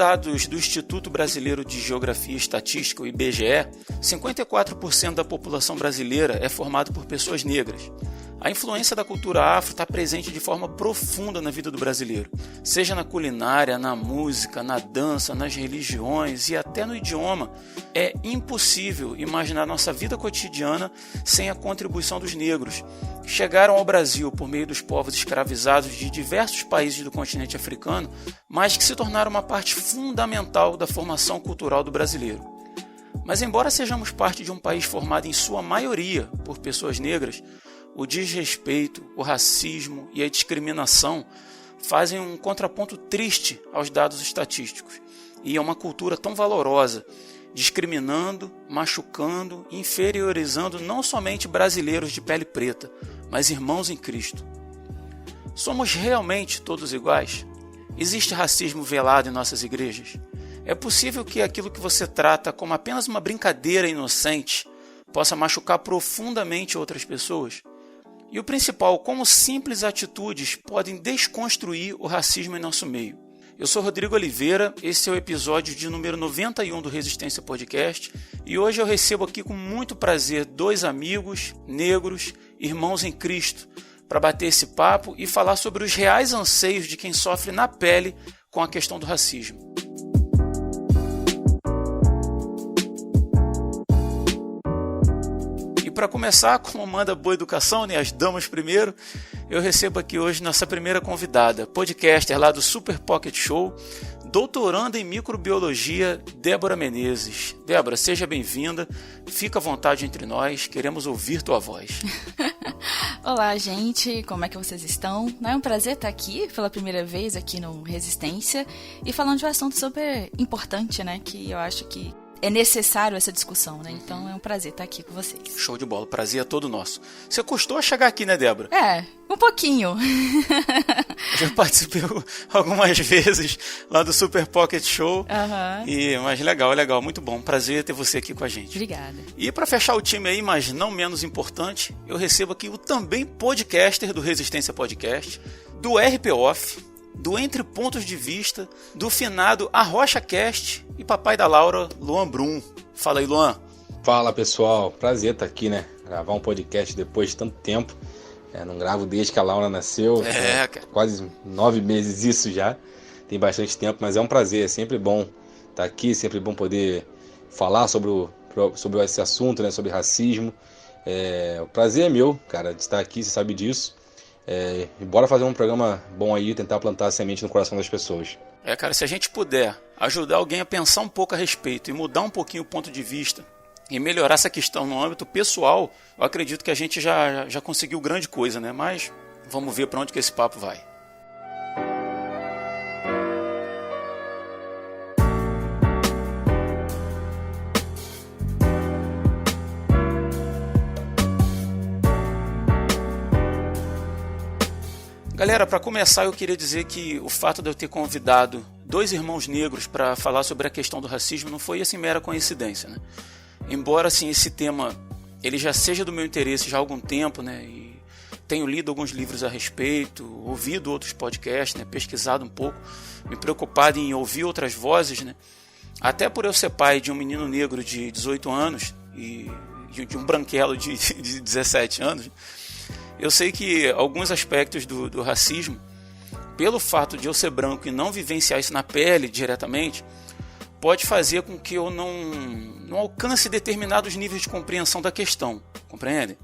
dados do Instituto Brasileiro de Geografia e Estatística, o IBGE, 54% da população brasileira é formada por pessoas negras. A influência da cultura afro está presente de forma profunda na vida do brasileiro, seja na culinária, na música, na dança, nas religiões e até no idioma. É impossível imaginar nossa vida cotidiana sem a contribuição dos negros. Chegaram ao Brasil por meio dos povos escravizados de diversos países do continente africano, mas que se tornaram uma parte fundamental da formação cultural do brasileiro. Mas embora sejamos parte de um país formado em sua maioria por pessoas negras, o desrespeito, o racismo e a discriminação fazem um contraponto triste aos dados estatísticos e a uma cultura tão valorosa, discriminando, machucando e inferiorizando não somente brasileiros de pele preta, mas irmãos em Cristo. Somos realmente todos iguais? Existe racismo velado em nossas igrejas? É possível que aquilo que você trata como apenas uma brincadeira inocente possa machucar profundamente outras pessoas? E o principal, como simples atitudes podem desconstruir o racismo em nosso meio. Eu sou Rodrigo Oliveira, esse é o episódio de número 91 do Resistência Podcast e hoje eu recebo aqui com muito prazer dois amigos negros, irmãos em Cristo, para bater esse papo e falar sobre os reais anseios de quem sofre na pele com a questão do racismo. Para começar, como manda boa educação, né, as damas primeiro, eu recebo aqui hoje nossa primeira convidada, podcaster lá do Super Pocket Show, doutoranda em microbiologia, Débora Menezes. Débora, seja bem-vinda, fica à vontade entre nós, queremos ouvir tua voz. Olá, gente, como é que vocês estão? É um prazer estar aqui pela primeira vez aqui no Resistência e falando de um assunto super importante, né, que eu acho que é necessário essa discussão, né? Então é um prazer estar aqui com vocês. Show de bola, prazer é todo nosso. Você custou a chegar aqui, né, Débora? É, um pouquinho. Eu já participei algumas vezes lá do Super Pocket Show. Mas legal, muito bom. Prazer ter você aqui com a gente. Obrigada. E para fechar o time aí, mas não menos importante, eu recebo aqui o também podcaster do Resistência Podcast, do RP Off, do Entre Pontos de Vista, do finado Arrocha Cast e papai da Laura, Luan Brum. Fala aí, Luan. Fala, pessoal. Prazer estar aqui, né? Gravar um podcast depois de tanto tempo. Não gravo desde que a Laura nasceu. Quase 9 meses isso já. Tem bastante tempo, mas é um prazer. É sempre bom estar aqui, sempre bom poder falar sobre esse assunto, né? Sobre racismo. O prazer é meu, cara, de estar aqui, você sabe disso. E bora fazer um programa bom aí, tentar plantar a semente no coração das pessoas. Cara, se a gente puder ajudar alguém a pensar um pouco a respeito e mudar um pouquinho o ponto de vista e melhorar essa questão no âmbito pessoal, eu acredito que a gente já conseguiu grande coisa, né? Mas vamos ver para onde que esse papo vai. Galera, para começar eu queria dizer que o fato de eu ter convidado dois irmãos negros para falar sobre a questão do racismo não foi assim mera coincidência, né? Embora assim esse tema ele já seja do meu interesse já há algum tempo, né? E tenho lido alguns livros a respeito, ouvido outros podcasts, né? Pesquisado um pouco, me preocupado em ouvir outras vozes, né? Até por eu ser pai de um menino negro de 18 anos e de um branquelo de 17 anos, eu sei que alguns aspectos do racismo, pelo fato de eu ser branco e não vivenciar isso na pele diretamente, pode fazer com que eu não alcance determinados níveis de compreensão da questão, compreende?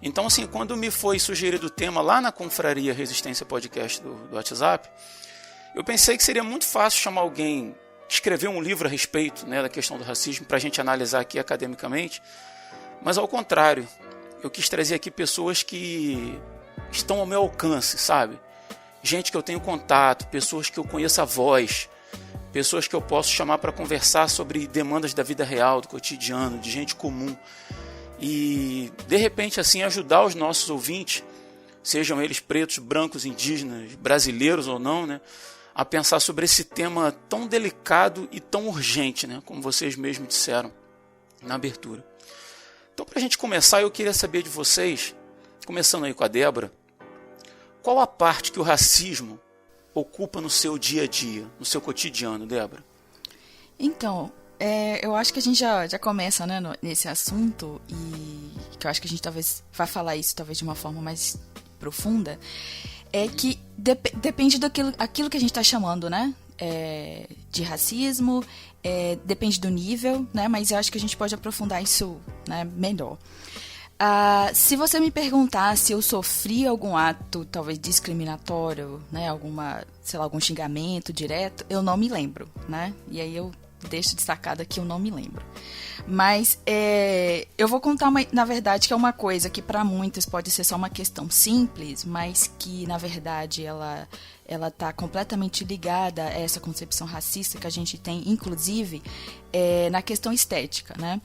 Então, assim, quando me foi sugerido o tema lá na Confraria Resistência Podcast do WhatsApp, eu pensei que seria muito fácil chamar alguém, escrever um livro a respeito, né, da questão do racismo, para a gente analisar aqui academicamente, mas ao contrário, eu quis trazer aqui pessoas que estão ao meu alcance, sabe? Gente que eu tenho contato, pessoas que eu conheço a voz, pessoas que eu posso chamar para conversar sobre demandas da vida real, do cotidiano, de gente comum. E, de repente, assim, ajudar os nossos ouvintes, sejam eles pretos, brancos, indígenas, brasileiros ou não, né? A pensar sobre esse tema tão delicado e tão urgente, né? Como vocês mesmos disseram na abertura. Então, para a gente começar, eu queria saber de vocês, começando aí com a Débora, qual a parte que o racismo ocupa no seu dia a dia, no seu cotidiano, Débora? Então, eu acho que a gente já começa, né, nesse assunto, e que eu acho que a gente talvez vá falar isso talvez de uma forma mais profunda, é que depende daquilo que a gente está chamando, né, de racismo, depende do nível, né, mas eu acho que a gente pode aprofundar isso, né, melhor. Se você me perguntar se eu sofri algum ato, talvez discriminatório, né, algum xingamento direto, eu não me lembro, né, e aí eu deixo destacado aqui, eu não me lembro. Mas eu vou contar, na verdade, que é uma coisa que para muitos pode ser só uma questão simples, mas que, na verdade, ela está completamente ligada a essa concepção racista que a gente tem, inclusive, na questão estética, né?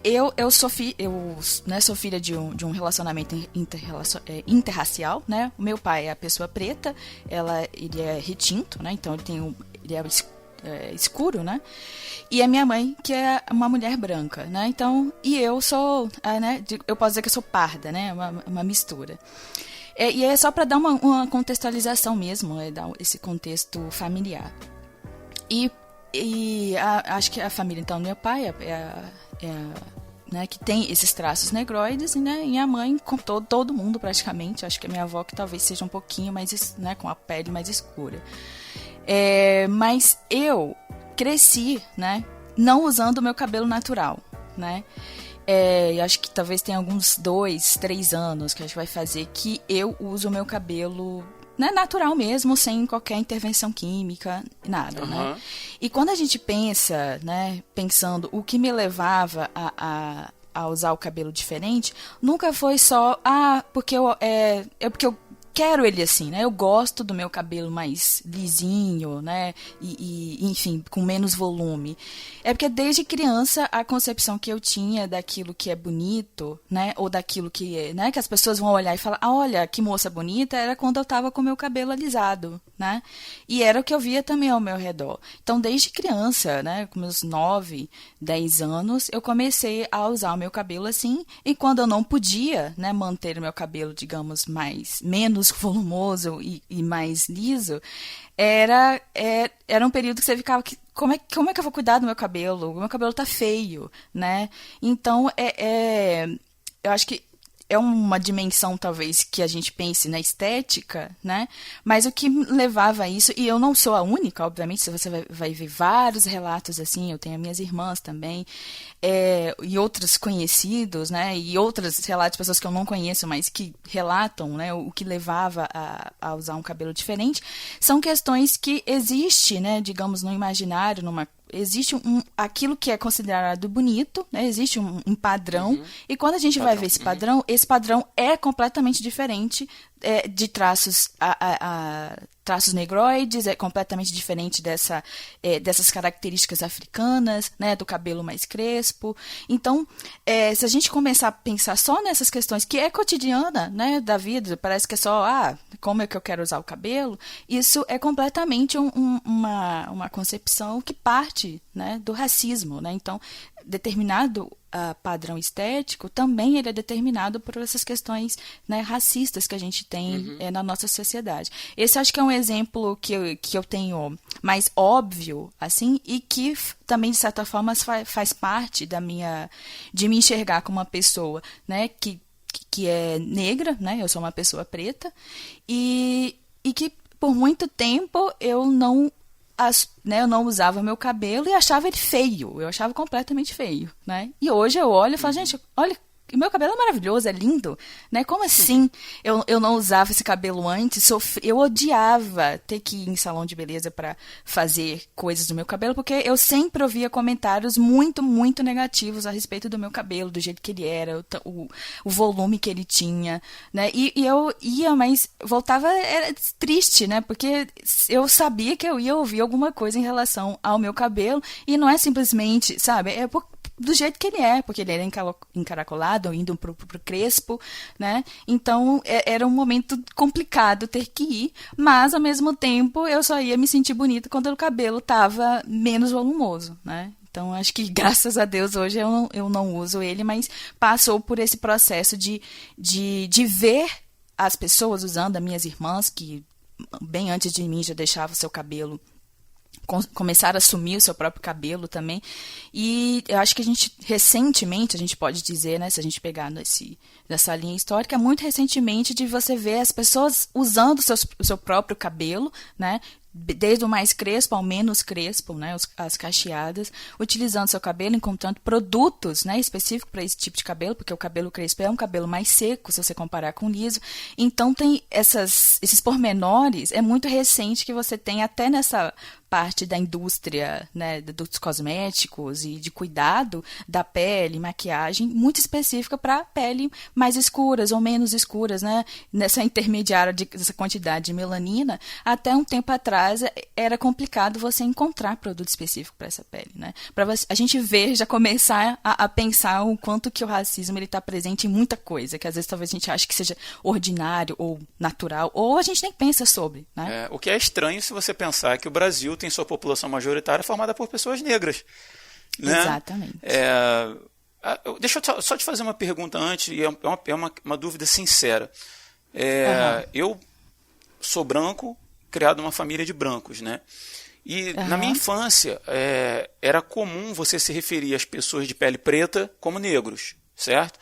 Eu sou filha de um relacionamento interracial, né? O meu pai é a pessoa preta, ele é retinto, né? Então ele é escuro, né? E a minha mãe, que é uma mulher branca, né? Então, e eu sou, né? Eu posso dizer que eu sou parda, né? Uma mistura. E é só para dar uma contextualização mesmo, dar esse contexto familiar. Acho que a família, então, do meu pai né, que tem esses traços negroides, né, e a mãe, com todo mundo praticamente. Acho que a minha avó que talvez seja um pouquinho mais, né, com a pele mais escura. Mas eu cresci, né, não usando o meu cabelo natural, né. Eu acho que talvez tenha alguns 2, 3 anos que a gente vai fazer que eu uso o meu cabelo, né, natural mesmo, sem qualquer intervenção química, nada, né? E quando a gente pensa, né, pensando o que me levava a usar o cabelo diferente, nunca foi só, porque eu quero ele assim, né? Eu gosto do meu cabelo mais lisinho, né? Enfim, com menos volume. É porque desde criança a concepção que eu tinha daquilo que é bonito, né? Ou daquilo que, né? Que as pessoas vão olhar e falar, olha, que moça bonita, era quando eu tava com o meu cabelo alisado, né? E era o que eu via também ao meu redor. Então, desde criança, né? Com meus 9, 10 anos, eu comecei a usar o meu cabelo assim. E quando eu não podia, né? Manter o meu cabelo, digamos, menos volumoso e mais liso, era um período que você ficava, como é que eu vou cuidar do meu cabelo? O meu cabelo tá feio, né? Então, eu acho que é uma dimensão, talvez, que a gente pense na estética, né? Mas o que me levava a isso, e eu não sou a única, obviamente, se você vai ver vários relatos assim, eu tenho minhas irmãs também, e outros conhecidos, né? E outros relatos de pessoas que eu não conheço, mas que relatam, né? O que levava a usar um cabelo diferente, são questões que existe, né? Digamos, no imaginário, existe aquilo que é considerado bonito, né? Existe um padrão, e quando a gente vai ver esse padrão é completamente diferente de traços negroides, é completamente diferente dessas características africanas, né, do cabelo mais crespo. Então, se a gente começar a pensar só nessas questões, que é cotidiana, né, da vida, parece que é só, como é que eu quero usar o cabelo, isso é completamente uma concepção que parte, né, do racismo, né? Então, determinado padrão estético também ele é determinado por essas questões, né, racistas que a gente tem na nossa sociedade. Esse acho que é um exemplo que eu tenho mais óbvio, assim, e que também, de certa forma, faz parte de me enxergar como uma pessoa, né, que é negra, né, eu sou uma pessoa preta, e que por muito tempo eu não usava meu cabelo e achava ele feio. Eu achava completamente feio, né? E hoje eu olho e falo, gente, olha, meu cabelo é maravilhoso, é lindo, né? Como assim eu não usava esse cabelo antes? Eu odiava ter que ir em salão de beleza para fazer coisas do meu cabelo, porque eu sempre ouvia comentários muito, muito negativos a respeito do meu cabelo, do jeito que ele era, o volume que ele tinha, né? E eu ia, mas voltava, era triste, né? Porque eu sabia que eu ia ouvir alguma coisa em relação ao meu cabelo, e não é simplesmente, sabe? Do jeito que ele é, porque ele era encaracolado, indo pro crespo, né? Então, era um momento complicado ter que ir, mas, ao mesmo tempo, eu só ia me sentir bonita quando o cabelo estava menos volumoso, né? Então, acho que, graças a Deus, hoje eu não uso ele, mas passou por esse processo de ver as pessoas usando, as minhas irmãs, que bem antes de mim já deixava o seu cabelo, começaram a assumir o seu próprio cabelo também. E eu acho que recentemente, a gente pode dizer, né, se a gente pegar nessa linha histórica, muito recentemente de você ver as pessoas usando o seu próprio cabelo, né, desde o mais crespo ao menos crespo, né, as cacheadas, utilizando seu cabelo, encontrando produtos, né, específicos para esse tipo de cabelo, porque o cabelo crespo é um cabelo mais seco, se você comparar com o liso. Então tem esses pormenores, é muito recente que você tem até nessa parte da indústria, né, dos cosméticos e de cuidado da pele, maquiagem, muito específica para pele mais escuras ou menos escuras, né, nessa intermediária dessa quantidade de melanina. Até um tempo atrás era complicado você encontrar produto específico para essa pele, né, para a gente ver, já começar a pensar o quanto que o racismo ele está presente em muita coisa, que às vezes talvez a gente ache que seja ordinário ou natural, ou a gente nem pensa sobre, né. O que é estranho se você pensar que o Brasil tem sua população majoritária formada por pessoas negras. Né? Exatamente. Deixa eu só te fazer uma pergunta antes, e é uma dúvida sincera. Eu sou branco, criado numa família de brancos, né? E na minha infância era comum você se referir às pessoas de pele preta como negros, certo?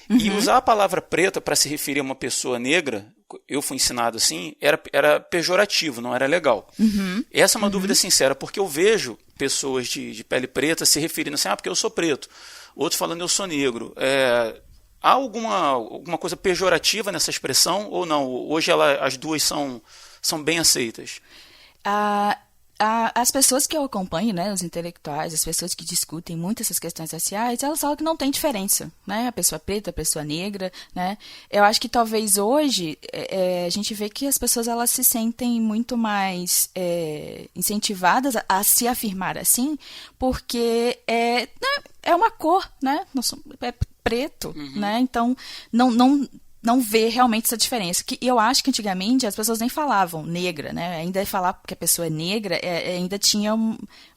E usar a palavra preta para se referir a uma pessoa negra, eu fui ensinado assim, era pejorativo, não era legal. Essa é uma dúvida sincera, porque eu vejo pessoas de pele preta se referindo assim, porque eu sou preto. Outros falando eu sou negro. Há alguma coisa pejorativa nessa expressão ou não? Hoje as duas são bem aceitas? As pessoas que eu acompanho, né, os intelectuais, as pessoas que discutem muito essas questões raciais, elas falam que não tem diferença, né, a pessoa preta, a pessoa negra, né. Eu acho que talvez hoje a gente vê que as pessoas elas se sentem muito mais incentivadas a se afirmar assim, porque é uma cor, né, é preto, né, então não vê realmente essa diferença. E eu acho que antigamente as pessoas nem falavam negra, né? Ainda falar que a pessoa é negra ainda tinha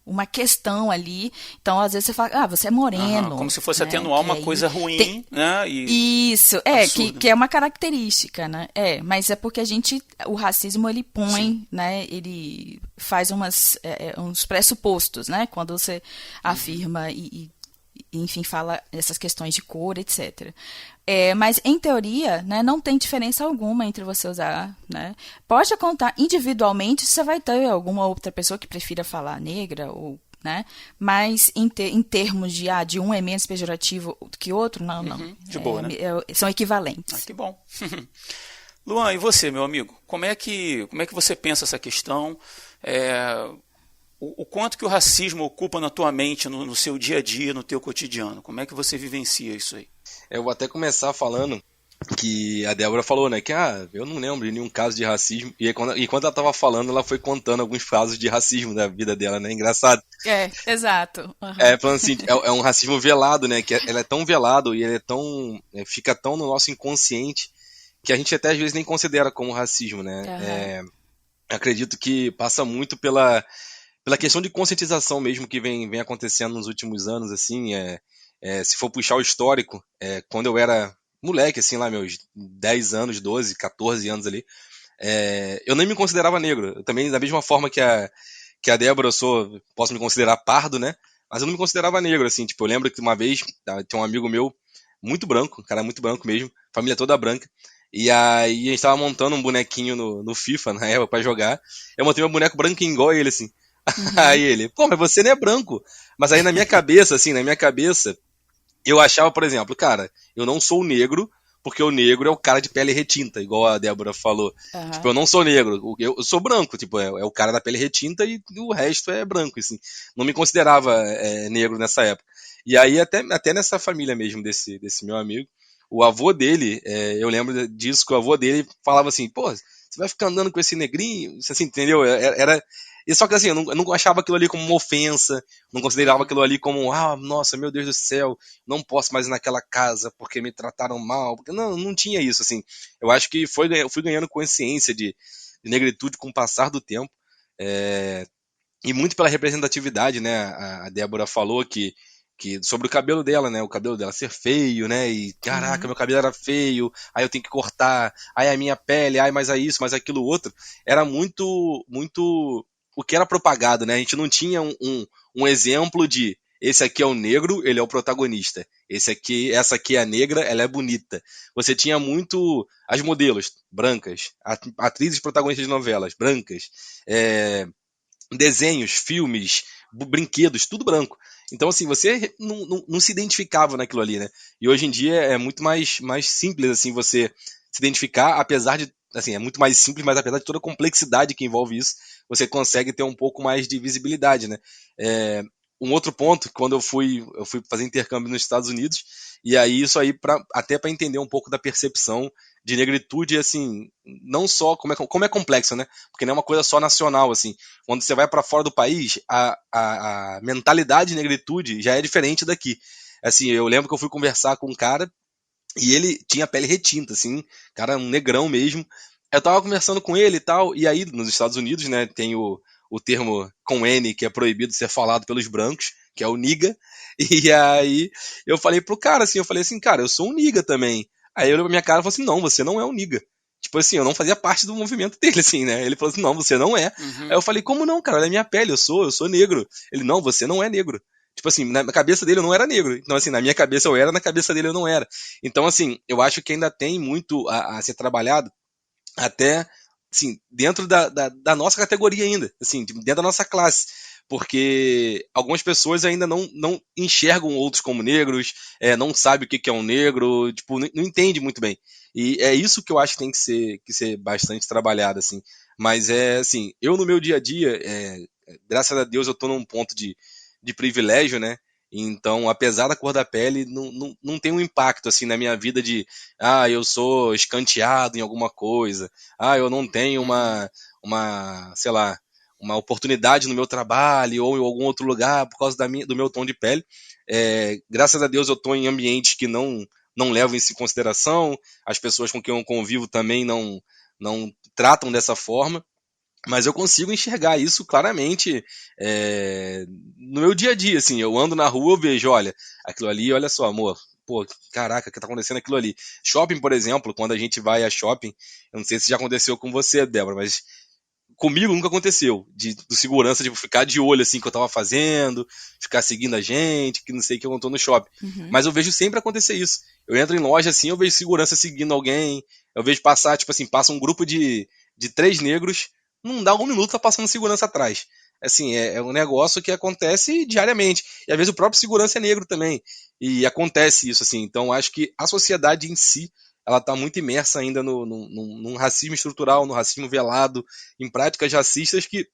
uma questão ali. Então, às vezes você fala, você é moreno. Como se fosse atenuar uma coisa ruim, né? Isso, que é uma característica, né? Mas é porque o racismo, ele põe, né? Ele faz uns pressupostos, né? Quando você afirma enfim, fala essas questões de cor, etc. Mas, em teoria, né, não tem diferença alguma entre você usar, né? Pode contar individualmente, você vai ter alguma outra pessoa que prefira falar negra, ou, né? Mas em termos de um é menos pejorativo do que outro, não. De boa, né? São equivalentes. Que bom. Luan, e você, meu amigo? Como é que você pensa essa questão? O quanto que o racismo ocupa na tua mente, no seu dia a dia, no teu cotidiano? Como é que você vivencia isso aí? Eu vou até começar falando que a Débora falou, né, que eu não lembro de nenhum caso de racismo, e quando ela tava falando, ela foi contando alguns casos de racismo da vida dela, né, engraçado. Exato. Falando assim, é um racismo velado, né, que ele é tão velado e ele fica tão no nosso inconsciente, que a gente até às vezes nem considera como racismo, né. Acredito que passa muito pela questão de conscientização mesmo que vem acontecendo nos últimos anos, assim, se for puxar o histórico, quando eu era moleque, assim, lá meus 10 anos, 12, 14 anos ali, eu nem me considerava negro. Eu também, da mesma forma que a Débora, posso me considerar pardo, né? Mas eu não me considerava negro, assim, tipo, eu lembro que uma vez, tinha um amigo meu, muito branco, um cara muito branco mesmo, família toda branca, e aí a gente tava montando um bonequinho no FIFA, na época, pra jogar, eu montei meu boneco branquinho igual ele, assim. Aí ele, mas você não é branco. Mas aí na minha cabeça, eu achava, por exemplo, cara, eu não sou negro, porque o negro é o cara de pele retinta, igual a Débora falou. Tipo, eu não sou negro, eu sou branco, tipo, é o cara da pele retinta e o resto é branco, assim. Não me considerava negro nessa época. E aí até nessa família mesmo desse meu amigo, o avô dele, eu lembro disso, que o avô dele falava assim, você vai ficar andando com esse negrinho, assim, entendeu? E só que assim, eu não achava aquilo ali como uma ofensa, não considerava aquilo ali como, nossa, meu Deus do céu, não posso mais ir naquela casa porque me trataram mal, porque não tinha isso, assim. Eu acho que eu fui ganhando consciência de negritude com o passar do tempo, e muito pela representatividade, né, a Débora falou que sobre o cabelo dela, né? O cabelo dela ser feio, né? E caraca, meu cabelo era feio, aí eu tenho que cortar, aí a minha pele, aí mais isso, mais aquilo outro. Era muito, muito o que era propagado, né? A gente não tinha um exemplo de esse aqui é o negro, ele é o protagonista. Essa aqui é a negra, ela é bonita. Você tinha muito as modelos brancas, atrizes protagonistas de novelas brancas, desenhos, filmes, brinquedos, tudo branco. Então, assim, você não se identificava naquilo ali, né? E hoje em dia é muito mais simples, assim, você se identificar, apesar de, assim, é muito mais simples, mas apesar de toda a complexidade que envolve isso, você consegue ter um pouco mais de visibilidade, né? Um outro ponto, quando eu fui fazer intercâmbio nos Estados Unidos, e aí isso aí até para entender um pouco da percepção de negritude, assim, não só como é complexo, né? Porque não é uma coisa só nacional, assim. Quando você vai para fora do país, a mentalidade de negritude já é diferente daqui. Assim, eu lembro que eu fui conversar com um cara e ele tinha pele retinta, assim, cara, um negrão mesmo. Eu tava conversando com ele e tal, e aí nos Estados Unidos, né, tem o termo com N que é proibido de ser falado pelos brancos, que é o niga. E aí eu falei pro cara assim, cara, eu sou um niga também. Aí ele olhou pra minha cara e falou assim, não, você não é um niga. Tipo assim, eu não fazia parte do movimento dele, assim, né? Ele falou assim, não, você não é. Aí eu falei, como não, cara? Olha a minha pele, eu sou negro. Ele, não, você não é negro. Tipo assim, na cabeça dele eu não era negro. Então, assim, na minha cabeça eu era, na cabeça dele eu não era. Então, assim, eu acho que ainda tem muito a ser trabalhado até, assim, dentro da nossa categoria ainda, assim, dentro da nossa classe. Porque algumas pessoas ainda não enxergam outros como negros, não sabem o que é um negro, tipo, não entende muito bem. E é isso que eu acho que tem que ser bastante trabalhado, assim. Mas assim, eu no meu dia a dia, graças a Deus eu tô num ponto de privilégio, né? Então, apesar da cor da pele, não tem um impacto, assim, na minha vida de, eu sou escanteado em alguma coisa, eu não tenho sei lá, uma oportunidade no meu trabalho ou em algum outro lugar por causa do meu tom de pele. Graças a Deus eu estou em ambientes que não levam isso em consideração, as pessoas com quem eu convivo também não tratam dessa forma, mas eu consigo enxergar isso claramente no meu dia a dia, assim, eu ando na rua, eu vejo, olha, aquilo ali, olha só, amor, pô, caraca, o que tá acontecendo aquilo ali? Shopping, por exemplo, quando a gente vai a shopping, eu não sei se já aconteceu com você, Débora, mas comigo nunca aconteceu, do segurança, tipo, ficar de olho, assim, que eu tava fazendo, ficar seguindo a gente, que não sei o que eu tô no shopping. Mas eu vejo sempre acontecer isso. Eu entro em loja, assim, eu vejo segurança seguindo alguém, eu vejo passar, tipo assim, passa um grupo de 3 negros, não dá um minuto, tá passando segurança atrás. Assim, é um negócio que acontece diariamente. E às vezes o próprio segurança é negro também. E acontece isso, assim. Então, acho que a sociedade em si, ela está muito imersa ainda num racismo estrutural, no racismo velado, em práticas racistas, que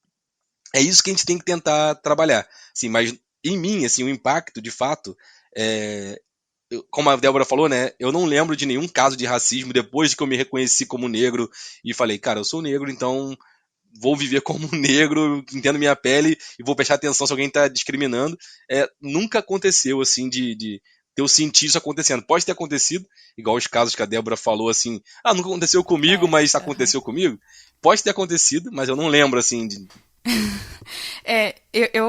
é isso que a gente tem que tentar trabalhar. Assim, mas em mim, assim, o impacto, de fato, como a Débora falou, né, eu não lembro de nenhum caso de racismo depois de que eu me reconheci como negro e falei, cara, eu sou negro, então vou viver como negro, entendo minha pele e vou prestar atenção se alguém está discriminando. Nunca aconteceu, assim, de eu sentir isso acontecendo. Pode ter acontecido, igual os casos que a Débora falou, assim, nunca aconteceu comigo, mas aconteceu comigo. Pode ter acontecido, mas eu não lembro, assim, de...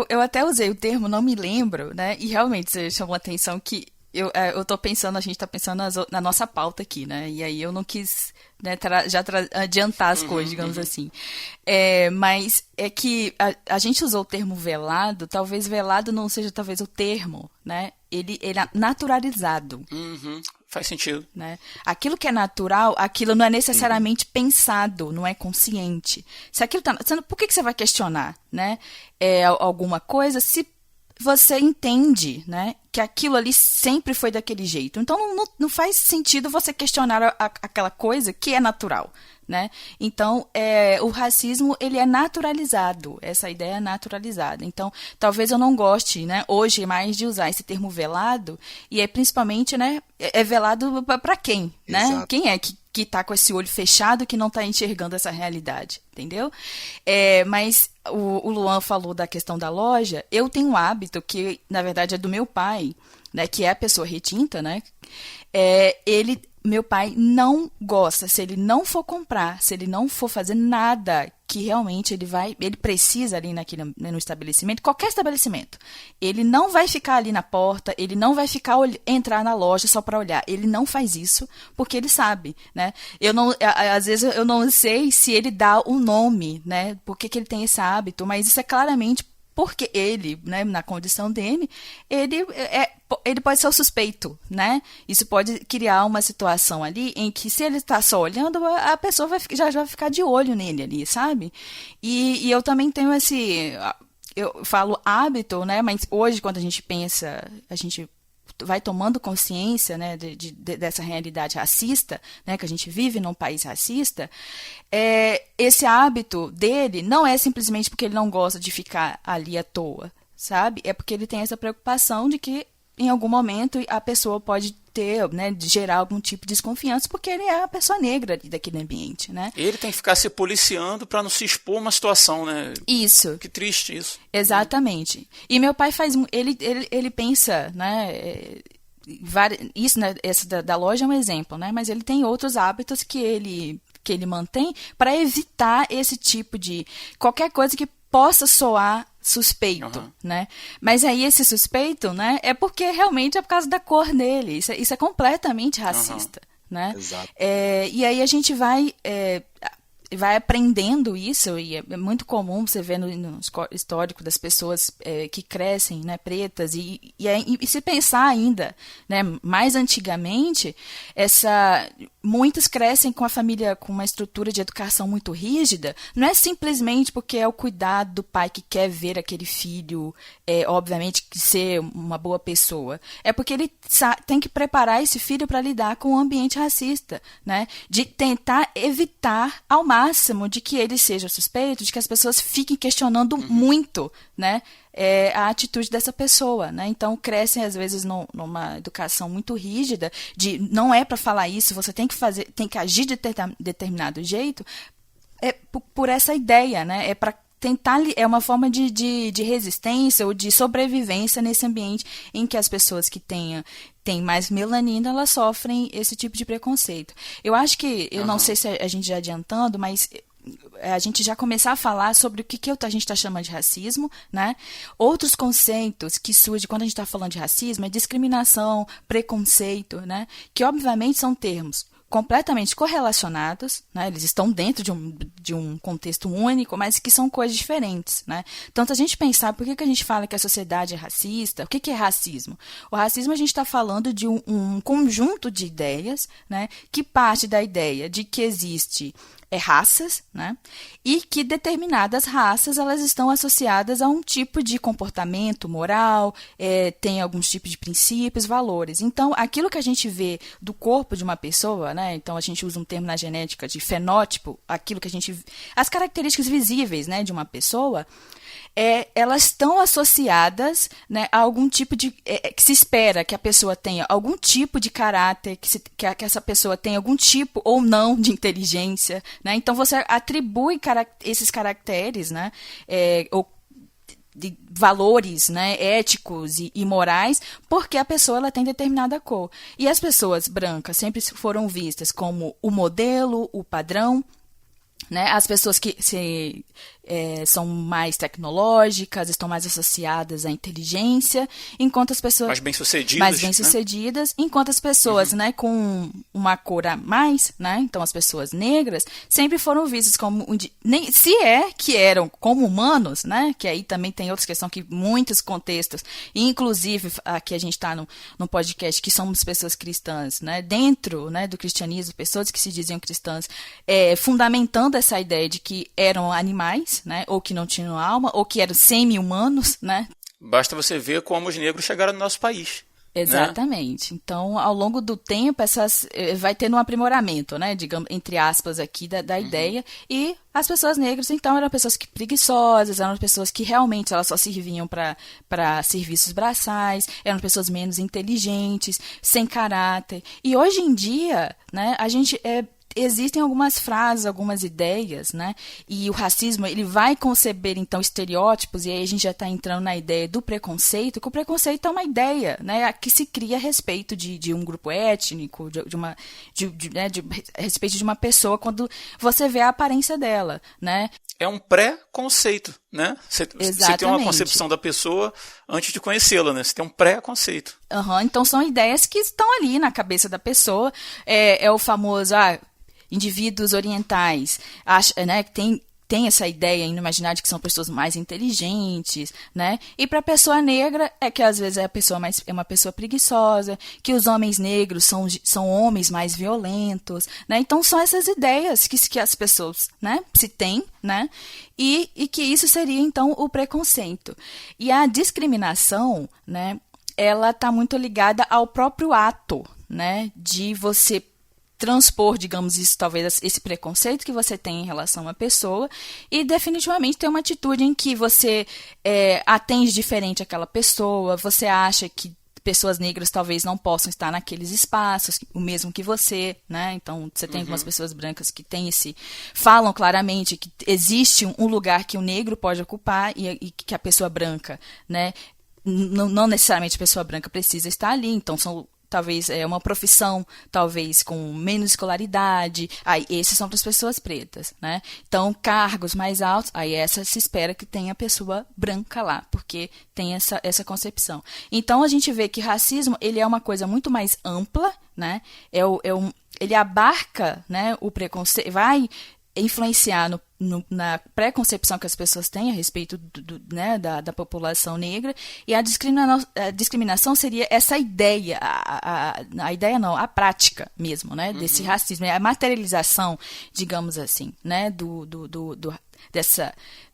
Eu até usei o termo, não me lembro, né, e realmente você chamou a atenção que eu tô pensando, a gente tá pensando na nossa pauta aqui, né? E aí eu não quis, né, adiantar as coisas, digamos assim. Mas é que a gente usou o termo velado, talvez velado não seja talvez o termo, né? Ele é naturalizado. Faz sentido. Né? Aquilo que é natural, aquilo não é necessariamente pensado, não é consciente. Se aquilo tá, por que você vai questionar, né? Alguma coisa se você entende, né, que aquilo ali sempre foi daquele jeito. Então, não faz sentido você questionar aquela coisa que é natural, né? Então, o racismo, ele é naturalizado. Essa ideia é naturalizada. Então, talvez eu não goste, né, hoje mais de usar esse termo velado, e principalmente, né, velado para quem, né? Exato. Quem é que tá com esse olho fechado, que não tá enxergando essa realidade, entendeu? Mas o Luan falou da questão da loja. Eu tenho um hábito que, na verdade, é do meu pai, né, que é a pessoa retinta, né? Meu pai não gosta, se ele não for comprar, se ele não for fazer nada que realmente ele precisa ali no estabelecimento, qualquer estabelecimento, ele não vai ficar ali na porta, ele não vai entrar na loja só para olhar, ele não faz isso porque ele sabe, né? Às vezes eu não sei se ele dá o nome, né? Por que ele tem esse hábito, mas isso é claramente porque ele, né, na condição dele, ele pode ser o suspeito, né? Isso pode criar uma situação ali em que, se ele está só olhando, a pessoa já vai ficar de olho nele ali, sabe? E eu também tenho eu falo hábito, né? Mas hoje, quando a gente pensa, a gente vai tomando consciência, né, dessa realidade racista, né, que a gente vive num país racista, esse hábito dele não é simplesmente porque ele não gosta de ficar ali à toa, sabe? É porque ele tem essa preocupação de que em algum momento a pessoa pode ter, né, de gerar algum tipo de desconfiança, porque ele é a pessoa negra ali daquele ambiente, né? Ele tem que ficar se policiando para não se expor a uma situação, né? Isso. Que triste isso. Exatamente. E meu pai ele pensa, né, isso, né, essa da loja é um exemplo, né? Mas ele tem outros hábitos que ele mantém para evitar esse tipo de qualquer coisa que possa soar suspeito, né? Mas aí esse suspeito, né, é porque realmente é por causa da cor dele. Isso é completamente racista, né? Exato. E aí a gente vai aprendendo isso, e é muito comum você ver no histórico das pessoas que crescem, né, pretas, e se pensar ainda, né, mais antigamente, muitas crescem com a família com uma estrutura de educação muito rígida, não é simplesmente porque é o cuidado do pai que quer ver aquele filho, obviamente, ser uma boa pessoa, é porque ele tem que preparar esse filho para lidar com o ambiente racista, né, de tentar evitar ao máximo de que ele seja suspeito, de que as pessoas fiquem questionando muito, né, a atitude dessa pessoa, né? Então crescem às vezes numa educação muito rígida de não é para falar isso, você tem que agir de determinado jeito, por essa ideia, né? É para tentar, é uma forma de resistência ou de sobrevivência nesse ambiente em que as pessoas que têm mais melanina, elas sofrem esse tipo de preconceito. Eu acho que, eu não sei se a gente já adiantando, mas a gente já começar a falar sobre o que a gente está chamando de racismo, né? Outros conceitos que surgem quando a gente está falando de racismo é discriminação, preconceito, né? Que obviamente são termos completamente correlacionados, né? Eles estão dentro de um contexto único, mas que são coisas diferentes, né? Então, se a gente pensar por que a gente fala que a sociedade é racista, o que é racismo? O racismo, a gente está falando de um conjunto de ideias, né? Que parte da ideia de que existe raças, né? E que determinadas raças, elas estão associadas a um tipo de comportamento moral, tem alguns tipos de princípios, valores. Então, aquilo que a gente vê do corpo de uma pessoa, né? Então a gente usa um termo na genética de fenótipo, aquilo que as características visíveis, né, de uma pessoa, elas estão associadas, né, a algum tipo de... que se espera que a pessoa tenha algum tipo de caráter, que essa pessoa tenha algum tipo ou não de inteligência, né? Então você atribui esses caracteres, né, ou de valores, né, éticos e morais, porque a pessoa ela tem determinada cor. E as pessoas brancas sempre foram vistas como o modelo, o padrão, né? As pessoas que são mais tecnológicas, estão mais associadas à inteligência, enquanto as pessoas mais bem-sucedidas, né? Enquanto as pessoas, né, com uma cor a mais, né, então as pessoas negras sempre foram vistas como que eram como humanos, né, que aí também tem outra questão, que muitos contextos, inclusive aqui a gente está no podcast que somos pessoas cristãs, né, dentro, né, do cristianismo, pessoas que se diziam cristãs, fundamentando essa ideia de que eram animais, né, ou que não tinham alma, ou que eram semi-humanos, né? Basta você ver como os negros chegaram no nosso país. Exatamente. Né? Então, ao longo do tempo, vai tendo um aprimoramento, né, digamos, entre aspas, aqui da ideia, e as pessoas negras, então, eram pessoas preguiçosas, eram pessoas que realmente elas só serviam para serviços braçais, eram pessoas menos inteligentes, sem caráter. E hoje em dia, né, a gente existem algumas frases, algumas ideias, né? E o racismo, ele vai conceber, então, estereótipos, e aí a gente já está entrando na ideia do preconceito, que o preconceito é uma ideia, né? Que se cria a respeito de um grupo étnico, a respeito de uma pessoa, quando você vê a aparência dela, né? É um pré-conceito, né? Você tem uma concepção da pessoa antes de conhecê-la, né? Você tem um pré-conceito. Então são ideias que estão ali na cabeça da pessoa. É o famoso, indivíduos orientais, né? Que tem essa ideia no imaginário de que são pessoas mais inteligentes, né? E para a pessoa negra é que às vezes é uma pessoa preguiçosa, que os homens negros são homens mais violentos, né? Então são essas ideias que as pessoas, né, se têm, né? E que isso seria então o preconceito. E a discriminação, né, ela está muito ligada ao próprio ato, né, de você transpor, digamos isso, talvez esse preconceito que você tem em relação a uma pessoa e definitivamente ter uma atitude em que você atende diferente àquela pessoa, você acha que pessoas negras talvez não possam estar naqueles espaços, o mesmo que você, né? Então, você tem algumas pessoas brancas que falam claramente que existe um lugar que o negro pode ocupar e que a pessoa branca, né? Não necessariamente a pessoa branca precisa estar ali, então talvez uma profissão, talvez com menos escolaridade, aí esses são para as pessoas pretas, né? Então, cargos mais altos, aí essa se espera que tenha pessoa branca lá, porque tem essa concepção. Então, a gente vê que racismo, ele é uma coisa muito mais ampla, né? Ele abarca, né, o preconceito, vai influenciar na preconcepção que as pessoas têm a respeito né, da população negra, e a discriminação seria essa ideia, a ideia não, a prática mesmo, né, desse racismo, a materialização, digamos assim, né, do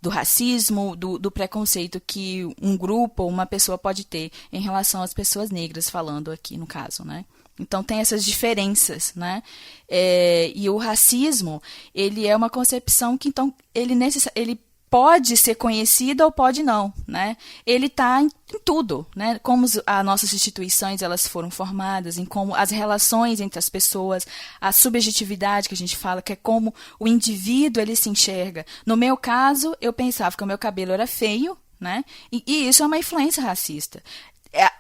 racismo, do preconceito que um grupo ou uma pessoa pode ter em relação às pessoas negras, falando aqui no caso, né. Então, tem essas diferenças, né? E o racismo, ele é uma concepção que, então, ele pode ser conhecido ou pode não, né? Ele está em tudo, né? Como as nossas instituições elas foram formadas, em como as relações entre as pessoas, a subjetividade que a gente fala, que é como o indivíduo ele se enxerga. No meu caso, eu pensava que o meu cabelo era feio, né? E isso é uma influência racista.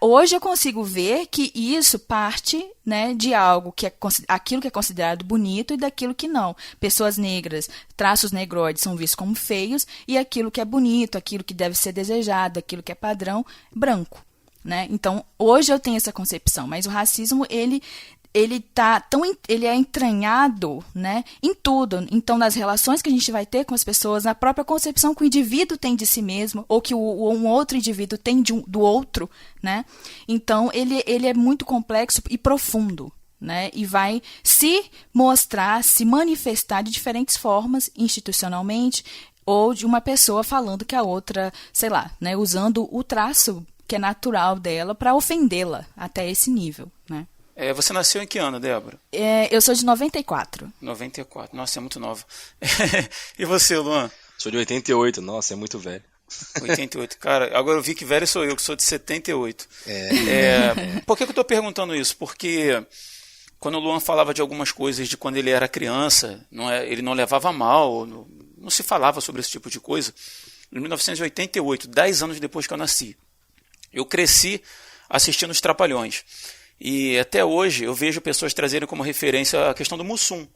Hoje eu consigo ver que isso parte, né, de algo que aquilo que é considerado bonito e daquilo que não. Pessoas negras, traços negroides são vistos como feios e aquilo que é bonito, aquilo que deve ser desejado, aquilo que é padrão, branco, né? Então, hoje eu tenho essa concepção, mas o racismo, ele é entranhado, né, em tudo. Então, nas relações que a gente vai ter com as pessoas, na própria concepção que o indivíduo tem de si mesmo, ou que um outro indivíduo tem do outro, né? Então, ele é muito complexo e profundo, né? E vai se mostrar, se manifestar de diferentes formas, institucionalmente, ou de uma pessoa falando que a outra, sei lá, né, usando o traço que é natural dela para ofendê-la até esse nível, né? Você nasceu em que ano, Débora? Eu sou de 94. 94, nossa, é muito nova. E você, Luan? Sou de 88, nossa, é muito velho. 88, cara, agora eu vi que velho sou eu, que sou de 78. Por que eu estou perguntando isso? Porque quando o Luan falava de algumas coisas de quando ele era criança, ele não levava mal, não se falava sobre esse tipo de coisa. Em 1988, 10 anos depois que eu nasci, eu cresci assistindo os Trapalhões. E até hoje eu vejo pessoas trazerem como referência a questão do Mussum,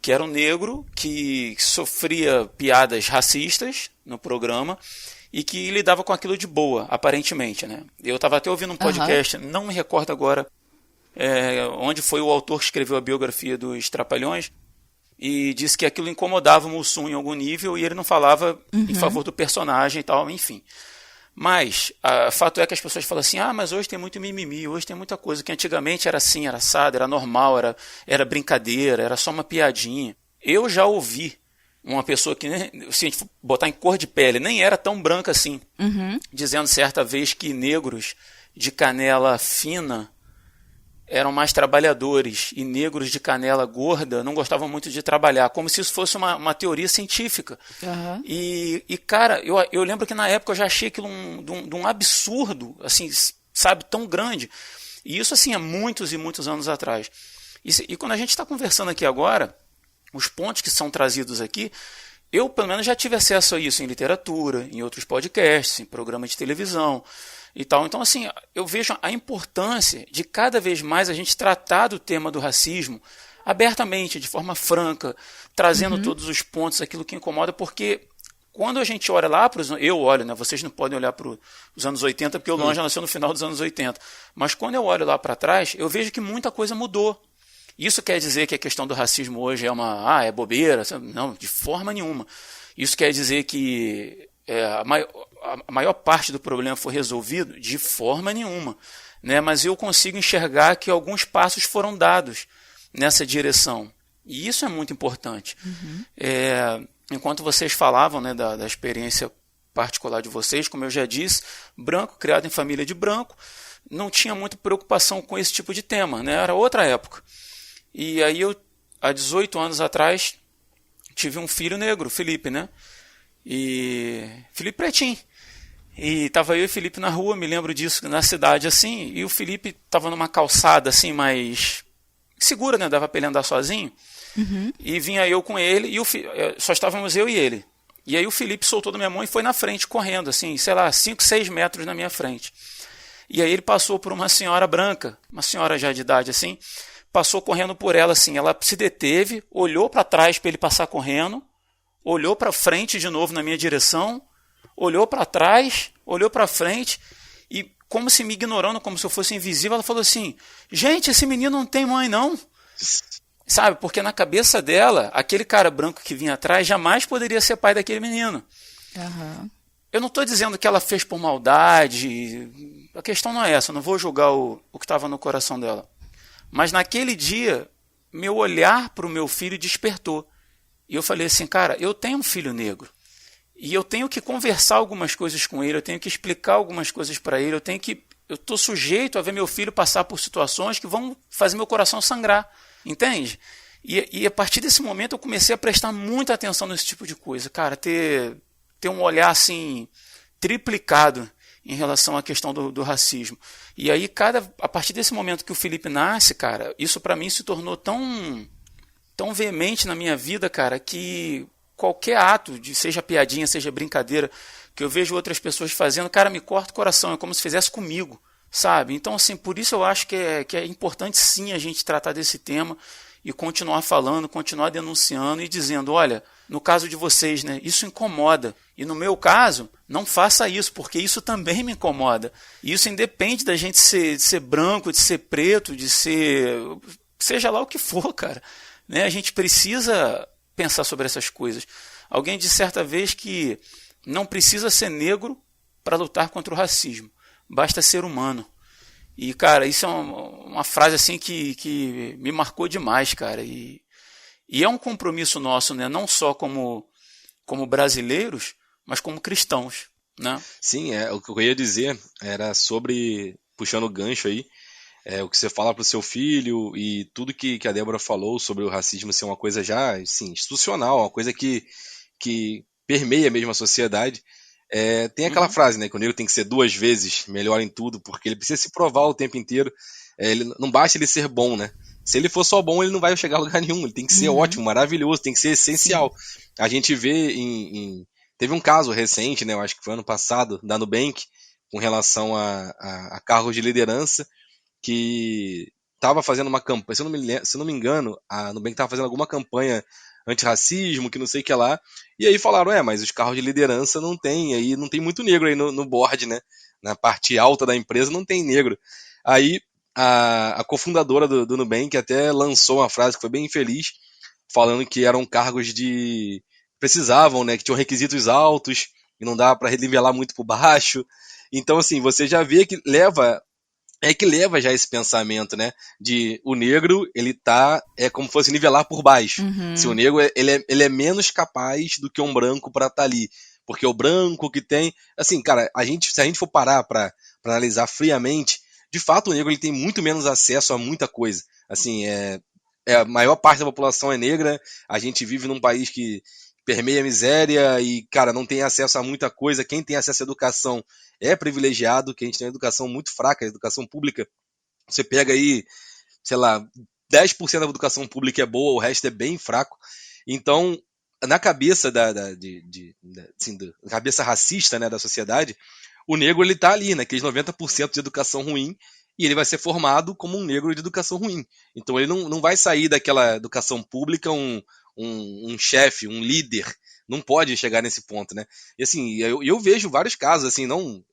que era um negro que sofria piadas racistas no programa e que lidava com aquilo de boa, aparentemente, né? Eu estava até ouvindo um podcast, não me recordo agora onde foi o autor que escreveu a biografia dos Trapalhões, e disse que aquilo incomodava o Mussum em algum nível e ele não falava em favor do personagem e tal, enfim. Mas, fato é que as pessoas falam assim, mas hoje tem muito mimimi, hoje tem muita coisa que antigamente era assim, era assado, era normal, era brincadeira, era só uma piadinha. Eu já ouvi uma pessoa que, se a gente botar em cor de pele, nem era tão branca assim, dizendo certa vez que negros de canela fina eram mais trabalhadores e negros de canela gorda não gostavam muito de trabalhar, como se isso fosse uma teoria científica. E cara, eu lembro que na época eu já achei aquilo de um absurdo, assim, sabe, tão grande. E isso, assim, há muitos e muitos anos atrás. E quando a gente está conversando aqui agora, os pontos que são trazidos aqui, eu pelo menos já tive acesso a isso em literatura, em outros podcasts, em programas de televisão e tal. Então, assim, eu vejo a importância de cada vez mais a gente tratar do tema do racismo abertamente, de forma franca, trazendo todos os pontos, aquilo que incomoda, porque quando a gente olha lá para os... Eu olho, né? Vocês não podem olhar para os anos 80, porque o Luan já nasceu no final dos anos 80. Mas quando eu olho lá para trás, eu vejo que muita coisa mudou. Isso quer dizer que a questão do racismo hoje é é bobeira? Não, de forma nenhuma. Isso quer dizer que a maior parte do problema foi resolvido? De forma nenhuma. Né? Mas eu consigo enxergar que alguns passos foram dados nessa direção. E isso é muito importante. Enquanto vocês falavam, né, da experiência particular de vocês, como eu já disse, branco, criado em família de branco, não tinha muita preocupação com esse tipo de tema, né? Era outra época. E aí eu, há 18 anos atrás, tive um filho negro, Felipe, né? E Felipe pretinho. E estava eu e o Felipe na rua, me lembro disso, na cidade assim, e o Felipe estava numa calçada assim mais segura, né? Dava para ele andar sozinho. E vinha eu com ele, e só estávamos eu e ele. E aí o Felipe soltou da minha mão e foi na frente, correndo, assim, sei lá, 5, 6 metros na minha frente. E aí ele passou por uma senhora branca, uma senhora já de idade, assim, passou correndo por ela, assim, ela se deteve, olhou para trás para ele passar correndo, olhou para frente de novo na minha direção, olhou para trás, olhou para frente, e como se me ignorando, como se eu fosse invisível, ela falou assim: gente, esse menino não tem mãe, não. Sabe, porque na cabeça dela, aquele cara branco que vinha atrás jamais poderia ser pai daquele menino. Eu não estou dizendo que ela fez por maldade, a questão não é essa, eu não vou julgar o que estava no coração dela. Mas naquele dia, meu olhar para o meu filho despertou. E eu falei assim, cara, eu tenho um filho negro. E eu tenho que conversar algumas coisas com ele, eu tenho que explicar algumas coisas para ele, eu estou sujeito a ver meu filho passar por situações que vão fazer meu coração sangrar. Entende? E a partir desse momento eu comecei a prestar muita atenção nesse tipo de coisa. Cara, ter um olhar assim triplicado em relação à questão do racismo. E aí, a partir desse momento que o Felipe nasce, cara, isso para mim se tornou tão veemente na minha vida, cara, que qualquer ato, seja piadinha, seja brincadeira, que eu vejo outras pessoas fazendo, cara, me corta o coração, é como se fizesse comigo, sabe? Então, assim, por isso eu acho que é importante sim a gente tratar desse tema e continuar falando, continuar denunciando e dizendo, olha, no caso de vocês, né, isso incomoda. E no meu caso, não faça isso, porque isso também me incomoda. E isso independe da gente de ser branco, de ser preto, de ser... seja lá o que for, cara. Né? A gente precisa pensar sobre essas coisas. Alguém disse certa vez que não precisa ser negro para lutar contra o racismo. Basta ser humano. E, cara, isso é uma frase assim que me marcou demais, cara. E é um compromisso nosso, né? Não só como brasileiros, mas como cristãos, né? Sim, o que eu ia dizer era sobre, puxando o gancho aí, o que você fala para o seu filho e tudo que a Débora falou sobre o racismo ser uma coisa já, assim, institucional, uma coisa que permeia mesmo a sociedade. Tem aquela frase, né, que o negro tem que ser 2 vezes melhor em tudo, porque ele precisa se provar o tempo inteiro. Não basta ele ser bom, né? Se ele for só bom, ele não vai chegar a lugar nenhum. Ele tem que ser ótimo, maravilhoso, tem que ser essencial. Sim. A gente vê teve um caso recente, né, eu acho que foi ano passado, da Nubank, com relação a cargos de liderança, que estava fazendo uma campanha, se eu não me engano, a Nubank estava fazendo alguma campanha antirracismo, que não sei o que lá, e aí falaram, mas os carros de liderança não tem, aí não tem muito negro aí no board, né, na parte alta da empresa não tem negro. Aí a cofundadora do Nubank até lançou uma frase que foi bem infeliz, falando que eram cargos precisavam, né, que tinham requisitos altos, e não dava para nivelar muito por baixo. Então, assim, você já vê que leva já esse pensamento, né, de o negro, ele é como se fosse nivelar por baixo. Se o negro, ele é menos capaz do que um branco para estar ali, porque o branco que tem, assim, cara, se a gente for parar para analisar friamente, de fato o negro ele tem muito menos acesso a muita coisa, assim, a maior parte da população é negra, a gente vive num país que permeia a miséria e, cara, não tem acesso a muita coisa. Quem tem acesso à educação é privilegiado, que a gente tem uma educação muito fraca, a educação pública. Você pega aí, sei lá, 10% da educação pública é boa, o resto é bem fraco. Então, na cabeça na cabeça racista, né, da sociedade, o negro ele tá ali, naqueles 90% de educação ruim, e ele vai ser formado como um negro de educação ruim. Então ele não vai sair daquela educação pública um chefe, um líder. Não pode chegar nesse ponto, né? E assim, eu vejo vários casos, assim, não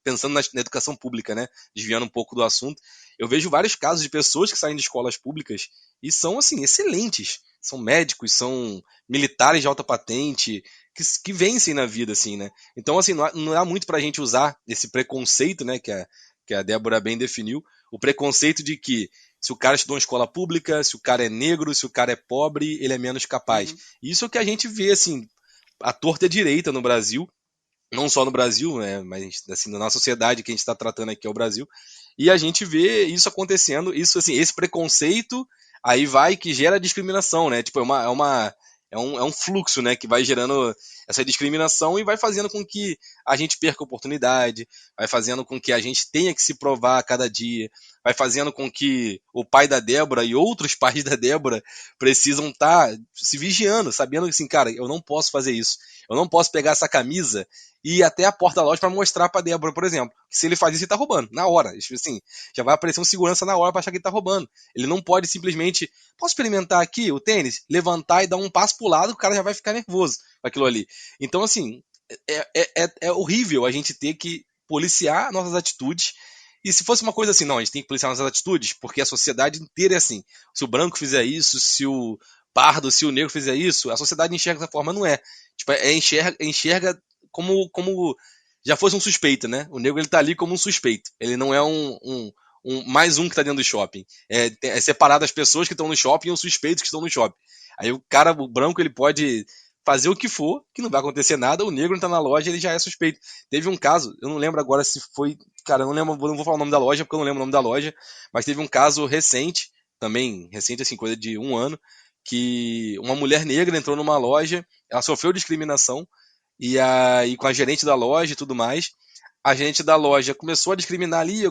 pensando na educação pública, né? Desviando um pouco do assunto, eu vejo vários casos de pessoas que saem de escolas públicas e são, assim, excelentes. São médicos, são militares de alta patente, que vencem na vida, assim, né? Então, assim, não dá muito pra gente usar esse preconceito, né? Que a Débora bem definiu, o preconceito de que se o cara estudou em escola pública, se o cara é negro, se o cara é pobre, ele é menos capaz. Isso é o que a gente vê, assim, à torta e à direita no Brasil, não só no Brasil, né, mas assim, na sociedade que a gente está tratando aqui é o Brasil, e a gente vê isso acontecendo, isso assim, esse preconceito aí vai que gera discriminação, né? Tipo, é um fluxo, né, que vai gerando essa discriminação e vai fazendo com que a gente perca oportunidade, vai fazendo com que a gente tenha que se provar a cada dia, vai fazendo com que o pai da Débora e outros pais da Débora precisam estar se vigiando, sabendo que assim, cara, eu não posso fazer isso. Eu não posso pegar essa camisa e ir até a porta da loja para mostrar para Débora, por exemplo, que se ele faz isso, ele tá roubando, na hora. Assim, já vai aparecer um segurança na hora para achar que ele tá roubando. Ele não pode simplesmente, posso experimentar aqui o tênis? Levantar e dar um passo pro lado, o cara já vai ficar nervoso com aquilo ali. Então, assim, é horrível a gente ter que policiar nossas atitudes. E se fosse uma coisa assim, não, a gente tem que policiar nossas atitudes, porque a sociedade inteira é assim. Se o branco fizer isso, se o pardo, se o negro fizer isso, a sociedade enxerga dessa forma, não é. Tipo, enxerga como já fosse um suspeito, né? O negro ele tá ali como um suspeito. Ele não é mais um que tá dentro do shopping. É separado as pessoas que estão no shopping e os suspeitos que estão no shopping. Aí o branco, ele pode fazer o que for, que não vai acontecer nada, o negro tá na loja, ele já é suspeito. Teve um caso, eu não lembro agora se foi, cara, eu não vou falar o nome da loja, porque eu não lembro o nome da loja, mas teve um caso recente, também recente, assim, coisa de 1 ano, que uma mulher negra entrou numa loja, ela sofreu discriminação, e aí com a gerente da loja e tudo mais, a gerente da loja começou a discriminar ali,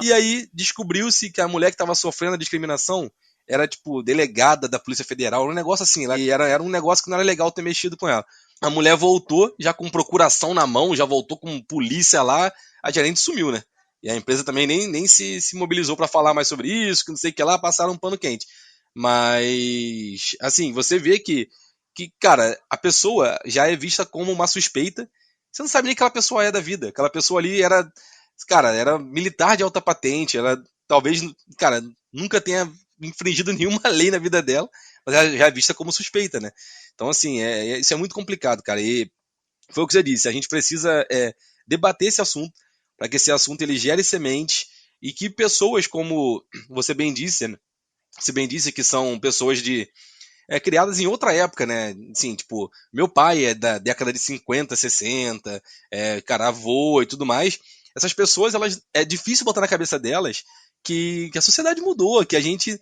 e aí descobriu-se que a mulher que estava sofrendo a discriminação era, tipo, delegada da Polícia Federal, um negócio assim, e era um negócio que não era legal ter mexido com ela. A mulher voltou, já com procuração na mão, já voltou com polícia lá, a gerente sumiu, né? E a empresa também nem se mobilizou para falar mais sobre isso, que não sei o que lá, passaram um pano quente. Mas, assim, você vê que, cara, a pessoa já é vista como uma suspeita, você não sabe nem que aquela pessoa é da vida. Aquela pessoa ali era militar de alta patente, ela talvez, cara, nunca tenha infringido nenhuma lei na vida dela, mas ela já é vista como suspeita, né? Então, assim, isso é muito complicado, cara. E foi o que você disse, a gente precisa debater esse assunto, para que esse assunto ele gere semente e que pessoas como você bem disse, né? Você bem disse que são pessoas criadas em outra época, né? Assim, tipo, meu pai é da década de 50, 60, cara, avô e tudo mais. Essas pessoas, é difícil botar na cabeça delas que a sociedade mudou, que a gente,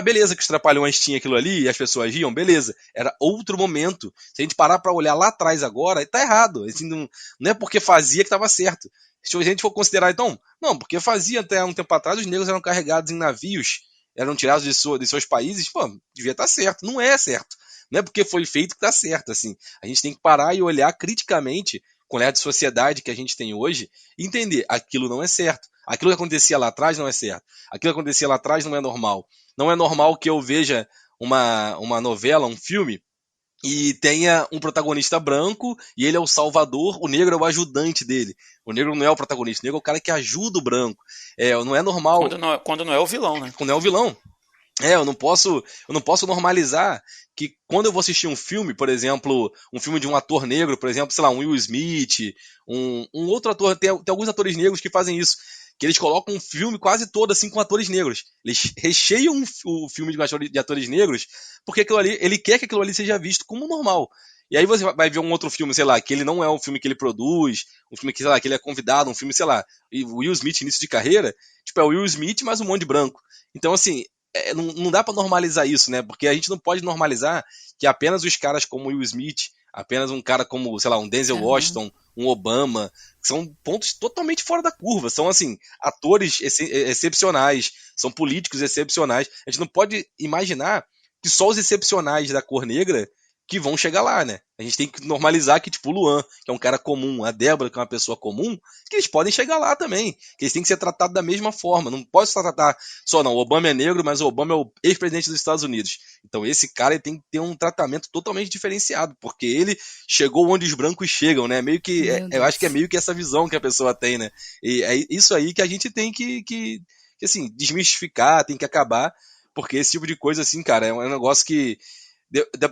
beleza, que os trapalhões tinham aquilo ali e as pessoas iam, beleza, era outro momento. Se a gente parar pra olhar lá atrás agora, tá errado. Assim, não é porque fazia que tava certo. Se a gente for considerar, então, não, porque fazia até um tempo atrás, os negros eram carregados em navios, eram tirados de seus países, pô, devia estar certo. Não é certo. Não é porque foi feito que tá certo, assim. A gente tem que parar e olhar criticamente com o olhar de sociedade que a gente tem hoje e entender, aquilo não é certo. Aquilo que acontecia lá atrás não é certo. Aquilo que acontecia lá atrás não é normal. Não é normal que eu veja uma novela, um filme, e tenha um protagonista branco e ele é o salvador, o negro é o ajudante dele. O negro não é o protagonista, o negro é o cara que ajuda o branco. Não é normal. Quando não é o vilão, né? Quando é o vilão. Eu não posso normalizar que quando eu vou assistir um filme, por exemplo, um filme de um ator negro, por exemplo, sei lá, um Will Smith, um outro ator, tem alguns atores negros que fazem isso, que eles colocam um filme quase todo assim com atores negros. Eles recheiam o filme de atores negros porque aquilo ali, ele quer que aquilo ali seja visto como normal. E aí você vai ver um outro filme, sei lá, que ele não é um filme que ele produz, um filme que, sei lá, que ele é convidado, um filme, sei lá, e o Will Smith, início de carreira, tipo, é o Will Smith mais um monte de branco. Então, assim, não dá pra normalizar isso, né? Porque a gente não pode normalizar que apenas os caras como Will Smith, apenas um cara como, sei lá, um Denzel Washington, um Obama, que são pontos totalmente fora da curva, são assim, atores excepcionais, são políticos excepcionais. A gente não pode imaginar que só os excepcionais da cor negra que vão chegar lá, né? A gente tem que normalizar que, tipo, o Luan, que é um cara comum, a Débora, que é uma pessoa comum, que eles podem chegar lá também, que eles têm que ser tratados da mesma forma. Não pode só tratar só, não, o Obama é negro, mas o Obama é o ex-presidente dos Estados Unidos. Então esse cara ele tem que ter um tratamento totalmente diferenciado, porque ele chegou onde os brancos chegam, né? Meio que, eu acho que é meio que essa visão que a pessoa tem, né? E é isso aí que a gente tem que assim, desmistificar, tem que acabar, porque esse tipo de coisa, assim, cara, é um negócio que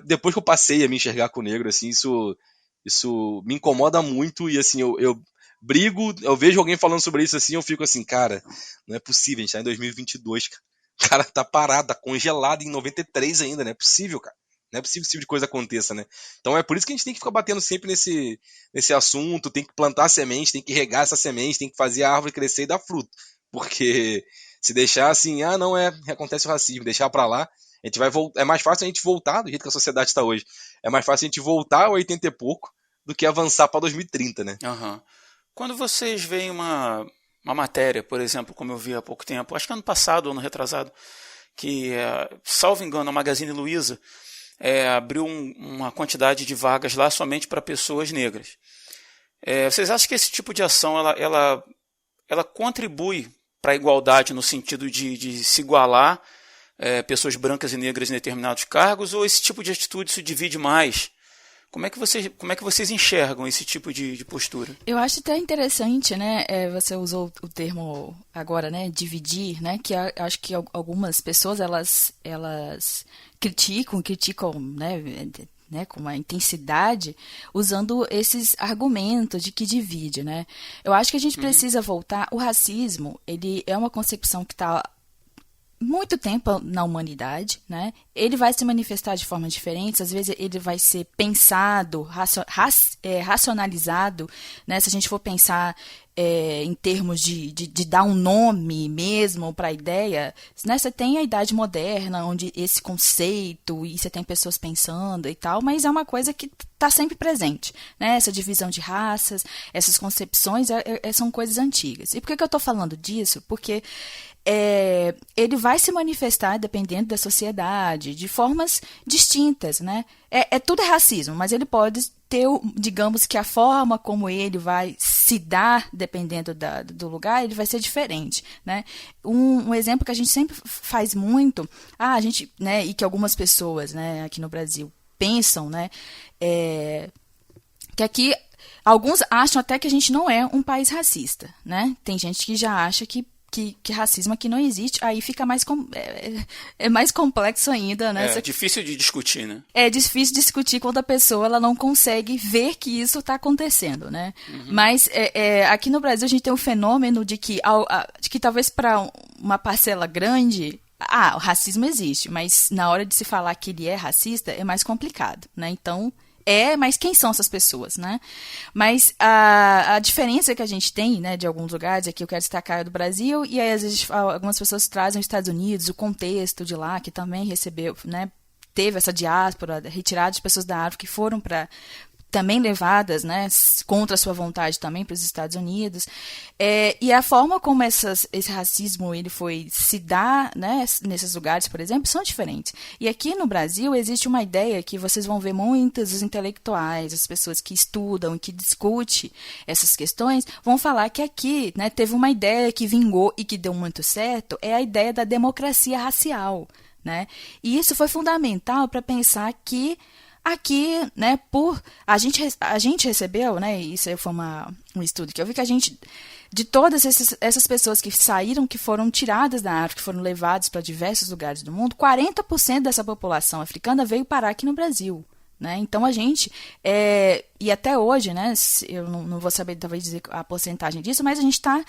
depois que eu passei a me enxergar com o negro, assim, isso me incomoda muito e, assim, eu brigo, eu vejo alguém falando sobre isso, assim, eu fico assim, cara, não é possível, a gente tá em 2022, cara. O cara tá parado, tá congelado em 93 ainda, não é possível, cara. Não é possível que esse tipo de coisa aconteça, né? Então é por isso que a gente tem que ficar batendo sempre nesse assunto, tem que plantar semente, tem que regar essa semente, tem que fazer a árvore crescer e dar fruto. Porque se deixar assim, não acontece o racismo, deixar pra lá, a gente vai voltar. É mais fácil a gente voltar do jeito que a sociedade está hoje. É mais fácil a gente voltar a 80 e pouco do que avançar para 2030, né? Uhum. Quando vocês veem uma matéria, por exemplo, como eu vi há pouco tempo, acho que ano passado, ano retrasado, que, salvo engano, a Magazine Luiza abriu uma quantidade de vagas lá somente para pessoas negras. Vocês acham que esse tipo de ação ela contribui para a igualdade no sentido de se igualar pessoas brancas e negras em determinados cargos, ou esse tipo de atitude se divide mais? Como é que vocês enxergam esse tipo de postura? Eu acho até interessante, né? Você usou o termo agora, né? Dividir, né? Que eu acho que algumas pessoas elas criticam, né, com uma intensidade, usando esses argumentos de que divide, né? Eu acho que a gente precisa voltar. O racismo, ele é uma concepção que está muito tempo na humanidade, né? Ele vai se manifestar de formas diferentes, às vezes ele vai ser pensado, racionalizado, né? Se a gente for pensar em termos de dar um nome mesmo para a ideia, né? Você tem a Idade Moderna, onde esse conceito, e você tem pessoas pensando e tal, mas é uma coisa que está sempre presente, né? Essa divisão de raças, essas concepções são coisas antigas. E por que eu estou falando disso? Porque ele vai se manifestar, dependendo da sociedade, de formas distintas, né? Tudo é racismo, mas ele pode ter, digamos que a forma como ele vai se dar, dependendo do lugar, ele vai ser diferente, né? Um exemplo que a gente sempre faz muito, a gente, né, e que algumas pessoas, né, aqui no Brasil pensam, né, que aqui alguns acham até que a gente não é um país racista, né? Tem gente que já acha que racismo aqui não existe, aí fica mais mais complexo ainda, né? É difícil de discutir, né? É difícil discutir quando a pessoa ela não consegue ver que isso está acontecendo, né? Mas aqui no Brasil a gente tem um fenômeno de que talvez para uma parcela grande, o racismo existe, mas na hora de se falar que ele é racista é mais complicado, né? Então mas quem são essas pessoas, né? Mas a diferença que a gente tem, né, de alguns lugares, aqui eu quero destacar do Brasil, e aí às vezes algumas pessoas trazem os Estados Unidos, o contexto de lá, que também recebeu, né, teve essa diáspora, retirada de pessoas da África que foram também levadas, né, contra a sua vontade também para os Estados Unidos, e a forma como esse racismo ele foi se dar, né, nesses lugares, por exemplo, são diferentes. E aqui no Brasil existe uma ideia que vocês vão ver muitos os intelectuais, as pessoas que estudam e que discutem essas questões, vão falar que aqui, né, teve uma ideia que vingou e que deu muito certo, é a ideia da democracia racial, né? E isso foi fundamental para pensar que aqui, né, a gente recebeu, né, isso foi um estudo que eu vi que a gente, de todas essas pessoas que saíram, que foram tiradas da África, que foram levadas para diversos lugares do mundo, 40% dessa população africana veio parar aqui no Brasil, né? Então a gente, e até hoje, né, eu não vou saber talvez dizer a porcentagem disso, mas a gente está,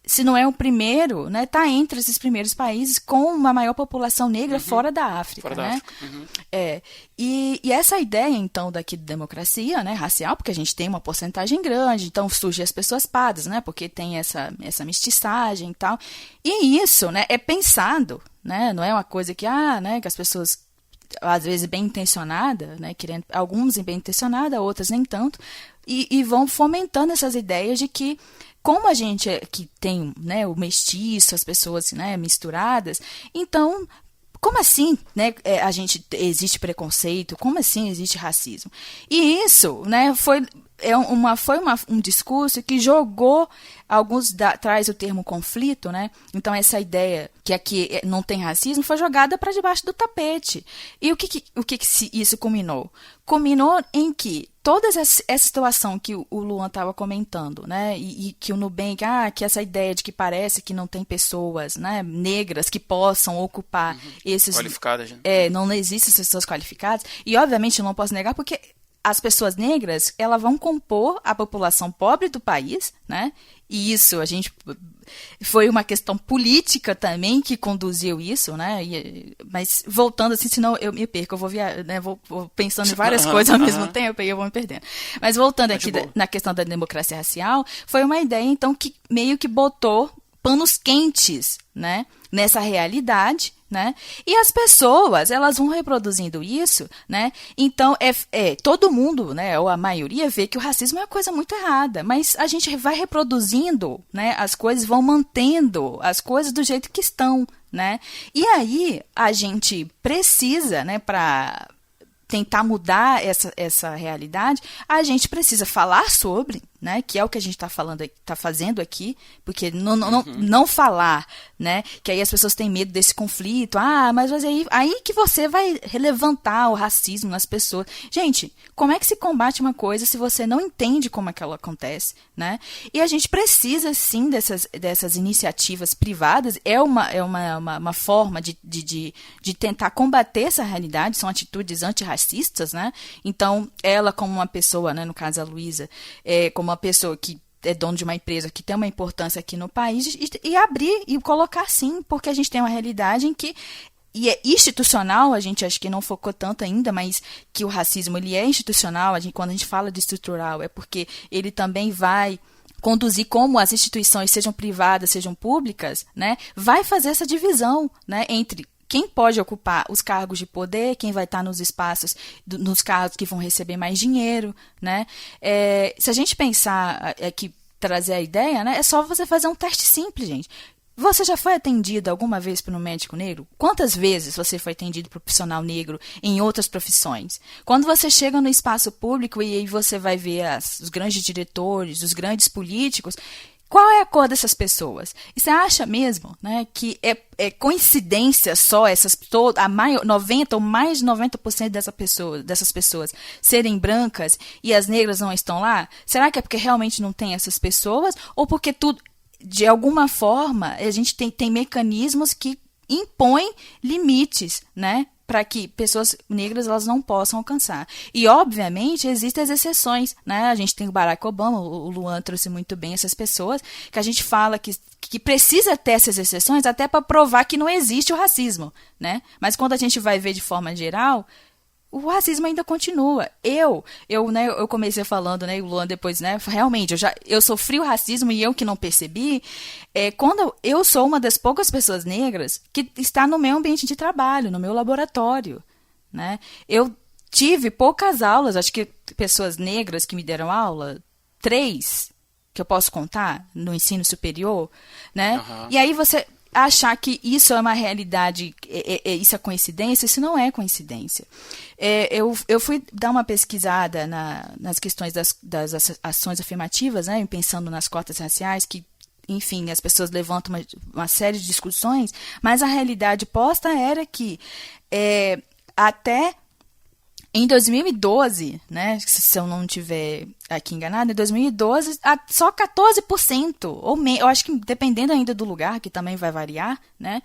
se não é o primeiro, né, está entre esses primeiros países com uma maior população negra fora da África, fora né? Da África. E essa ideia, então, daqui de democracia, né, racial, porque a gente tem uma porcentagem grande, então surgem as pessoas pardas, né, porque tem essa mestiçagem e tal, e isso, né, é pensado, né, não é uma coisa que, né, que as pessoas às vezes bem intencionada, né, querendo, alguns bem intencionada, outras nem tanto, e vão fomentando essas ideias de que, como a gente que tem, né, o mestiço, as pessoas, né, misturadas, então, como assim, né, existe preconceito? Como assim existe racismo? E isso, né, foi um discurso que jogou traz o termo conflito, né? Então essa ideia que aqui não tem racismo foi jogada para debaixo do tapete. E o que isso culminou? Culminou em que toda essa situação que o Luan estava comentando, né? E que o Nubank, que essa ideia de que parece que não tem pessoas, né, negras que possam ocupar esses... Qualificadas, né? Não existem essas pessoas qualificadas. E obviamente eu não posso negar porque as pessoas negras, elas vão compor a população pobre do país, né? E isso, foi uma questão política também que conduziu isso, né? Mas voltando assim, senão eu me perco, eu vou né? vou pensando em várias coisas ao mesmo tempo e eu vou me perdendo. Mas voltando aqui na questão da democracia racial, foi uma ideia, então, que meio que botou panos quentes, né, nessa realidade, né? E as pessoas, elas vão reproduzindo isso, né? Então, todo mundo, né, ou a maioria vê que o racismo é uma coisa muito errada, mas a gente vai reproduzindo, né, as coisas, vão mantendo as coisas do jeito que estão, né? E aí, a gente precisa, né, para tentar mudar essa realidade, a gente precisa falar sobre, né, que é o que a gente está fazendo aqui, porque não falar, né, que aí as pessoas têm medo desse conflito, mas aí que você vai levantar o racismo nas pessoas. Gente, como é que se combate uma coisa se você não entende como é que ela acontece, né? E a gente precisa, sim, dessas iniciativas privadas, é uma forma de tentar combater essa realidade, são atitudes antirracistas, né? Então, ela como uma pessoa, né, no caso a Luísa, como uma pessoa que é dono de uma empresa que tem uma importância aqui no país e abrir e colocar sim, porque a gente tem uma realidade em que e é institucional, a gente acho que não focou tanto ainda, mas que o racismo ele é institucional, quando a gente fala de estrutural, é porque ele também vai conduzir como as instituições, sejam privadas, sejam públicas, né, vai fazer essa divisão, né, entre quem pode ocupar os cargos de poder, quem vai estar nos espaços, nos cargos que vão receber mais dinheiro, né? Se a gente pensar aqui, trazer a ideia, né? É só você fazer um teste simples, gente. Você já foi atendido alguma vez por um médico negro? Quantas vezes você foi atendido por um profissional negro em outras profissões? Quando você chega no espaço público e aí você vai ver os grandes diretores, os grandes políticos, qual é a cor dessas pessoas? E você acha mesmo, né, que é coincidência só 90% ou mais de 90% dessas pessoas serem brancas e as negras não estão lá? Será que é porque realmente não tem essas pessoas? Ou porque de alguma forma, a gente tem mecanismos que impõem limites, né, para que pessoas negras elas não possam alcançar. E, obviamente, existem as exceções, né? A gente tem o Barack Obama, o Luan trouxe muito bem essas pessoas, que a gente fala que precisa ter essas exceções até para provar que não existe o racismo, né? Mas quando a gente vai ver de forma geral, o racismo ainda continua. Eu comecei falando, né, o Luan depois, né, realmente, eu sofri o racismo e eu que não percebi, quando eu sou uma das poucas pessoas negras que está no meu ambiente de trabalho, no meu laboratório, né, eu tive poucas aulas, acho que pessoas negras que me deram aula, 3, que eu posso contar, no ensino superior, né, E aí você achar que isso é uma realidade, isso é coincidência, isso não é coincidência. Eu fui dar uma pesquisada nas questões das ações afirmativas, né, pensando nas cotas raciais, que, enfim, as pessoas levantam uma série de discussões, mas a realidade posta era que até em 2012, né, se eu não estiver aqui enganado, em 2012, só 14%, eu acho que dependendo ainda do lugar, que também vai variar, né,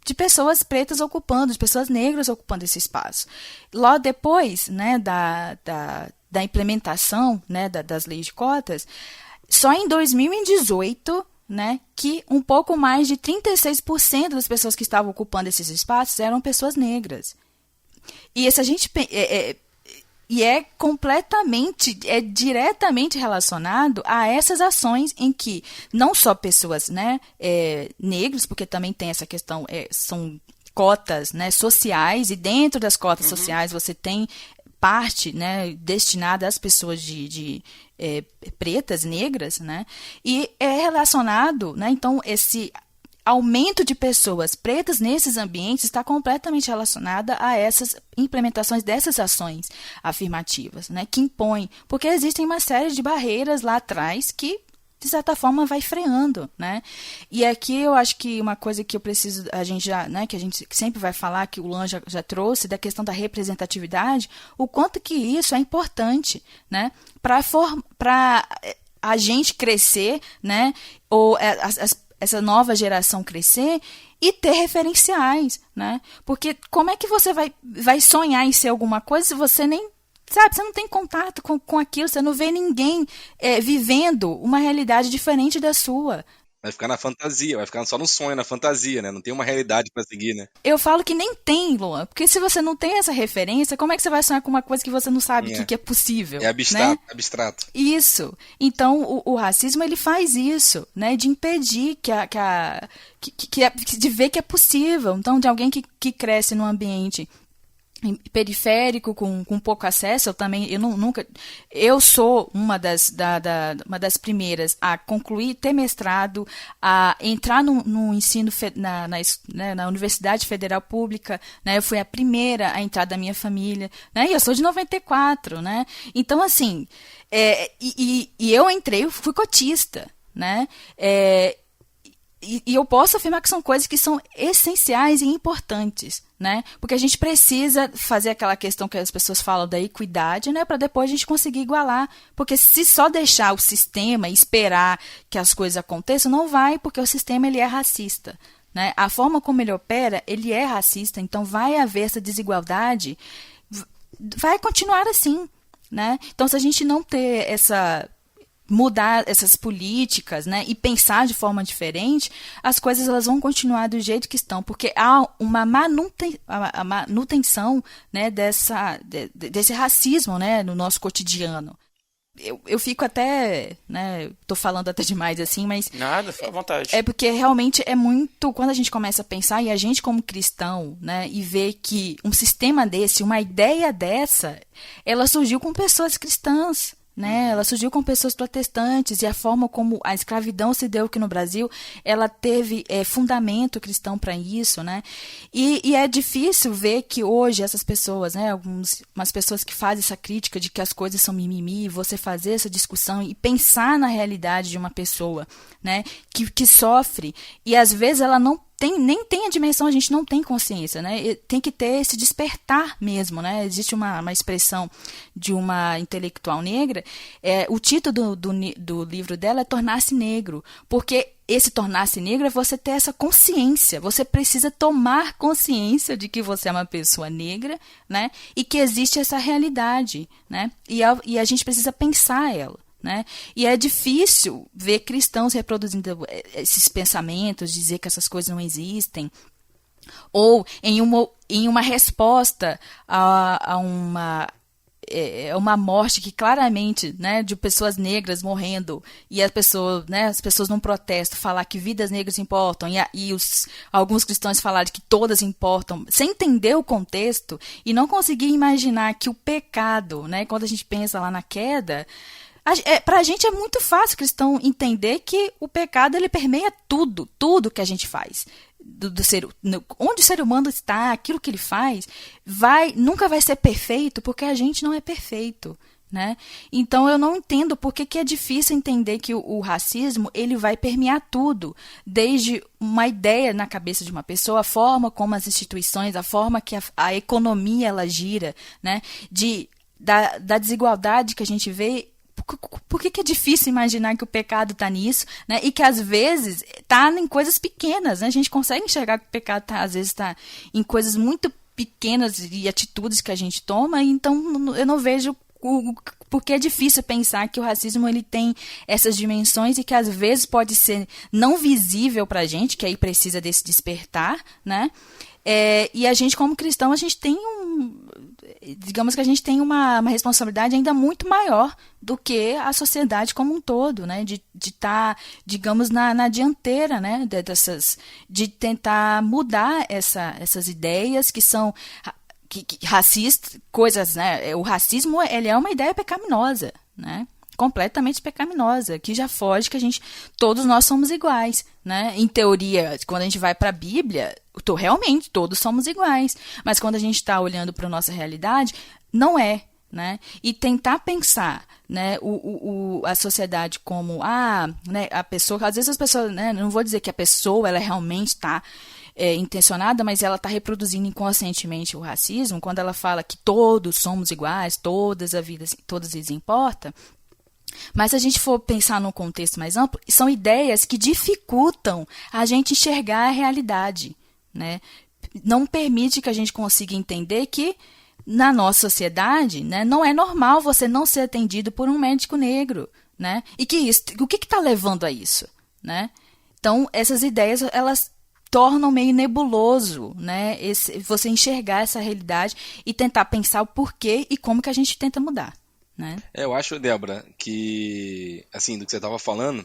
de pessoas pretas ocupando, de pessoas negras ocupando esse espaço. Logo depois, né, da implementação, né, das leis de cotas, só em 2018, né, que um pouco mais de 36% das pessoas que estavam ocupando esses espaços eram pessoas negras. E se a gente diretamente relacionado a essas ações em que não só pessoas, né, negros, porque também tem essa questão, são cotas, né, sociais, e dentro das cotas sociais você tem parte, né, destinada às pessoas de pretas, negras, né, e é relacionado, né, então esse aumento de pessoas pretas nesses ambientes está completamente relacionada a essas implementações dessas ações afirmativas, né, que impõem, porque existem uma série de barreiras lá atrás que, de certa forma, vai freando, né? E aqui eu acho que uma coisa que a gente já, né, que a gente sempre vai falar, que o Luan já trouxe, da questão da representatividade, o quanto que isso é importante, né, para a gente crescer, né, ou essa nova geração crescer e ter referenciais, né? Porque como é que você vai sonhar em ser alguma coisa se você nem sabe, você não tem contato com aquilo, você não vê ninguém vivendo uma realidade diferente da sua. Vai ficar na fantasia, vai ficar só no sonho, na fantasia, né? Não tem uma realidade para seguir, né? Eu falo que nem tem, Luan, porque se você não tem essa referência, como é que você vai sonhar com uma coisa que você não sabe que é possível? É abstrato, né? Abstrato. Isso. Então, o racismo, ele faz isso, né? De impedir de ver que é possível. Então, de alguém que cresce num ambiente periférico, com pouco acesso, eu sou uma das primeiras a concluir, ter mestrado, a entrar no ensino na Universidade Federal Pública, né, eu fui a primeira a entrar da minha família, né, e eu sou de 94, né, então assim, eu entrei, eu fui cotista, né, e eu posso afirmar que são coisas que são essenciais e importantes, né? Porque a gente precisa fazer aquela questão que as pessoas falam da equidade, né? Para depois a gente conseguir igualar. Porque se só deixar o sistema e esperar que as coisas aconteçam, não vai, porque o sistema ele é racista, né? A forma como ele opera, ele é racista, então vai haver essa desigualdade, vai continuar assim, né? Então, se a gente não ter mudar essas políticas, né, e pensar de forma diferente, as coisas elas vão continuar do jeito que estão, porque há uma manutenção, né, desse racismo, né, no nosso cotidiano. Eu fico até, né, tô falando até demais assim, mas... Nada, fica à vontade. É porque realmente é muito, quando a gente começa a pensar, e a gente como cristão, né, e vê que um sistema desse, uma ideia dessa, ela surgiu com pessoas cristãs, né? Ela surgiu com pessoas protestantes, e a forma como a escravidão se deu aqui no Brasil, ela teve fundamento cristão para isso, né? E é difícil ver que hoje essas pessoas, né, umas pessoas que fazem essa crítica de que as coisas são mimimi, você fazer essa discussão e pensar na realidade de uma pessoa, né, que sofre, e às vezes ela nem tem a dimensão, a gente não tem consciência, né? Tem que ter esse despertar mesmo, né? Existe uma expressão de uma intelectual negra, o título do livro dela é Tornar-se Negro, porque esse tornar-se negro é você ter essa consciência, você precisa tomar consciência de que você é uma pessoa negra, né? E que existe essa realidade, né? E a gente precisa pensar ela. Né? E é difícil ver cristãos reproduzindo esses pensamentos, dizer que essas coisas não existem, ou em uma resposta a uma morte que claramente, né, de pessoas negras morrendo, e as pessoas num protesto falar que vidas negras importam, e alguns cristãos falarem que todas importam, sem entender o contexto e não conseguir imaginar que o pecado, né, quando a gente pensa lá na queda, para a gente é muito fácil, cristão, entender que o pecado ele permeia tudo que a gente faz. Onde o ser humano está, aquilo que ele faz, nunca vai ser perfeito, porque a gente não é perfeito, né? Então eu não entendo por que é difícil entender que o racismo ele vai permear tudo, desde uma ideia na cabeça de uma pessoa, a forma como as instituições, a forma que a economia ela gira, né? Da desigualdade que a gente vê. Por que é difícil imaginar que o pecado está nisso, né? E que às vezes está em coisas pequenas, né? A gente consegue enxergar que o pecado às vezes está em coisas muito pequenas e atitudes que a gente toma, então eu não vejo porque é difícil pensar que o racismo ele tem essas dimensões e que às vezes pode ser não visível para a gente, que aí precisa desse despertar, né? E a gente como cristão, a gente tem digamos que a gente tem uma responsabilidade ainda muito maior do que a sociedade como um todo, né? De estar, digamos, na dianteira, né? De tentar mudar essas ideias que são racistas, coisas, né? O racismo, ele é uma ideia pecaminosa, né? Completamente pecaminosa, que já foge que todos nós somos iguais, né? Em teoria, quando a gente vai para a Bíblia, realmente todos somos iguais, mas quando a gente está olhando para a nossa realidade, não é, né? E tentar pensar, né, a sociedade como, né, a pessoa, às vezes as pessoas, né, não vou dizer que a pessoa, ela realmente está intencionada, mas ela está reproduzindo inconscientemente o racismo, quando ela fala que todos somos iguais, todas as vidas importam. Mas se a gente for pensar num contexto mais amplo, são ideias que dificultam a gente enxergar a realidade, né? Não permite que a gente consiga entender que na nossa sociedade, né, não é normal você não ser atendido por um médico negro, né? E o que está levando a isso, né? Então, essas ideias, elas tornam meio nebuloso, né, você enxergar essa realidade e tentar pensar o porquê e como que a gente tenta mudar. Né? Eu acho, Débora, que, assim, do que você estava falando,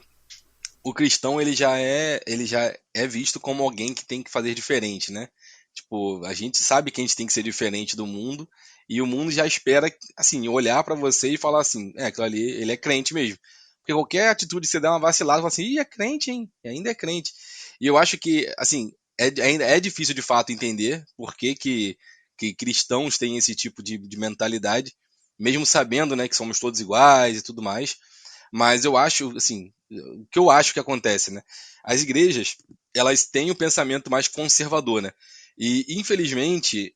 o cristão ele já é visto como alguém que tem que fazer diferente, né? Tipo, a gente sabe que a gente tem que ser diferente do mundo e o mundo já espera, assim, olhar para você e falar assim, aquilo ali, ele é crente mesmo. Porque qualquer atitude que você der uma vacilada, fala assim, é crente, hein? E ainda é crente. E eu acho que, assim, ainda é difícil de fato entender por que cristãos têm esse tipo de mentalidade, mesmo sabendo, né, que somos todos iguais e tudo mais, mas eu acho, assim, o que eu acho que acontece, né, as igrejas, elas têm um pensamento mais conservador, né, e infelizmente,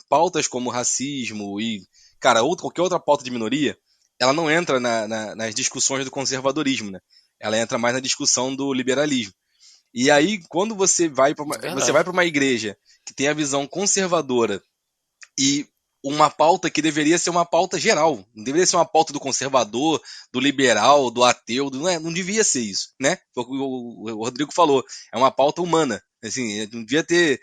pautas como racismo e, cara, qualquer outra pauta de minoria, ela não entra nas discussões do conservadorismo, né, ela entra mais na discussão do liberalismo. E aí, quando você vai para uma igreja que tem a visão conservadora e uma pauta que deveria ser uma pauta geral. Não deveria ser uma pauta do conservador, do liberal, do ateu. Não devia ser isso, né? O Rodrigo falou. É uma pauta humana. Assim, não devia ter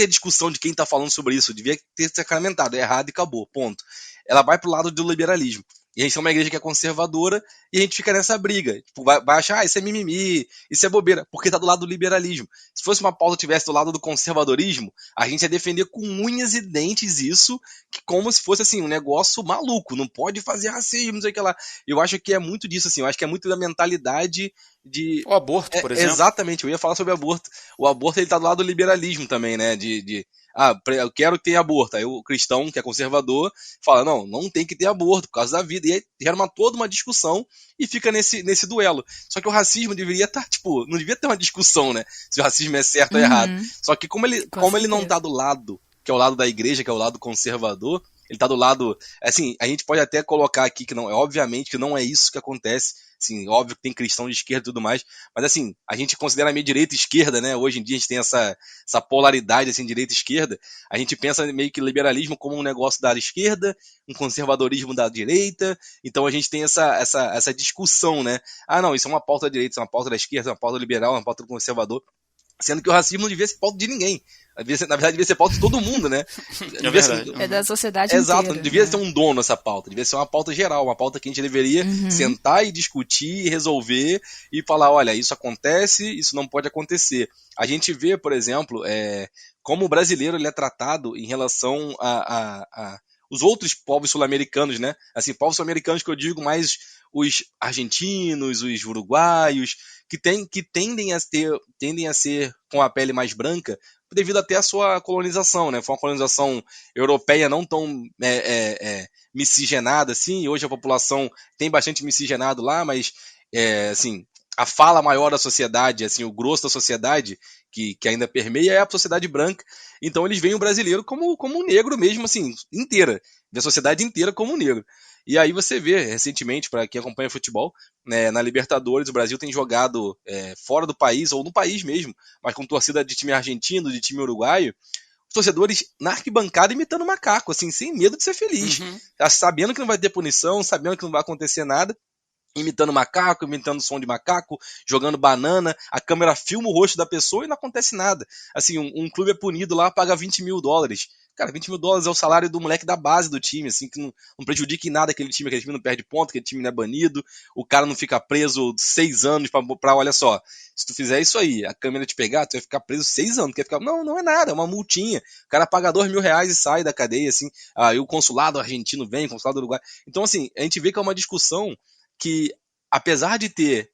discussão de quem está falando sobre isso. Devia ter sacramentado. É errado e acabou. Ponto. Ela vai pro lado do liberalismo. E a gente é uma igreja que é conservadora e a gente fica nessa briga. Tipo, vai achar, isso é mimimi, isso é bobeira, porque tá do lado do liberalismo. Se fosse uma pauta que tivesse do lado do conservadorismo, a gente ia defender com unhas e dentes isso, como se fosse assim, um negócio maluco. Não pode fazer racismo, não sei o que lá. Eu acho que é muito disso, assim. Eu acho que é muito da mentalidade de... O aborto, por exemplo. Exatamente, eu ia falar sobre aborto. O aborto, ele tá do lado do liberalismo também, né? Eu quero que tenha aborto. Aí o cristão, que é conservador, fala, não tem que ter aborto por causa da vida. E aí gera toda uma discussão e fica nesse duelo. Só que o racismo deveria estar, não devia ter uma discussão, né? Se o racismo é certo ou errado. Só que como ele não tá do lado, que é o lado da igreja, que é o lado conservador, ele tá do lado... Assim, a gente pode até colocar aqui que obviamente que não é isso que acontece. Assim, óbvio que tem cristão de esquerda e tudo mais, mas assim, a gente considera meio direita e esquerda, né? Hoje em dia a gente tem essa polaridade, assim, direita e esquerda. A gente pensa meio que liberalismo como um negócio da esquerda, um conservadorismo da direita, então a gente tem essa discussão, né? Não, isso é uma pauta da direita, isso é uma pauta da esquerda, isso é uma pauta liberal, uma pauta do conservador, sendo que o racismo não devia ser pauta de ninguém. Na verdade, devia ser pauta de todo mundo, né? É da sociedade Exato, inteira. Não devia ter um dono essa pauta, devia ser uma pauta geral, uma pauta que a gente deveria sentar e discutir, resolver e falar, olha, isso acontece, isso não pode acontecer. A gente vê, por exemplo, como o brasileiro ele é tratado em relação a os outros povos sul-americanos, né? Assim, povos sul-americanos que eu digo mais os argentinos, os uruguaios, que tendem a ser com a pele mais branca, devido até à sua colonização, né? Foi uma colonização europeia não tão miscigenada assim, e hoje a população tem bastante miscigenado lá, mas assim, a fala maior da sociedade, assim, o grosso da sociedade que ainda permeia é a sociedade branca. Então eles veem o brasileiro como um negro mesmo, assim, inteira. Vê a sociedade inteira como um negro. E aí você vê, recentemente, para quem acompanha futebol, né, na Libertadores, o Brasil tem jogado fora do país, ou no país mesmo, mas com torcida de time argentino, de time uruguaio, os torcedores na arquibancada imitando macaco, assim, sem medo de ser feliz. Sabendo que não vai ter punição, sabendo que não vai acontecer nada, imitando macaco, imitando som de macaco, jogando banana, a câmera filma o rosto da pessoa e não acontece nada. Assim, um clube é punido lá, paga $20 mil. Cara, $20 mil é o salário do moleque da base do time, assim, que não prejudica em nada aquele time não perde ponto, aquele time não é banido, o cara não fica preso 6 anos pra olha só, se tu fizer isso aí, a câmera te pegar, tu vai ficar preso 6 anos, não é nada, é uma multinha, o cara paga R$2.000 e sai da cadeia, assim, aí o consulado argentino vem, o consulado do Uruguai, então assim, a gente vê que é uma discussão que, apesar de ter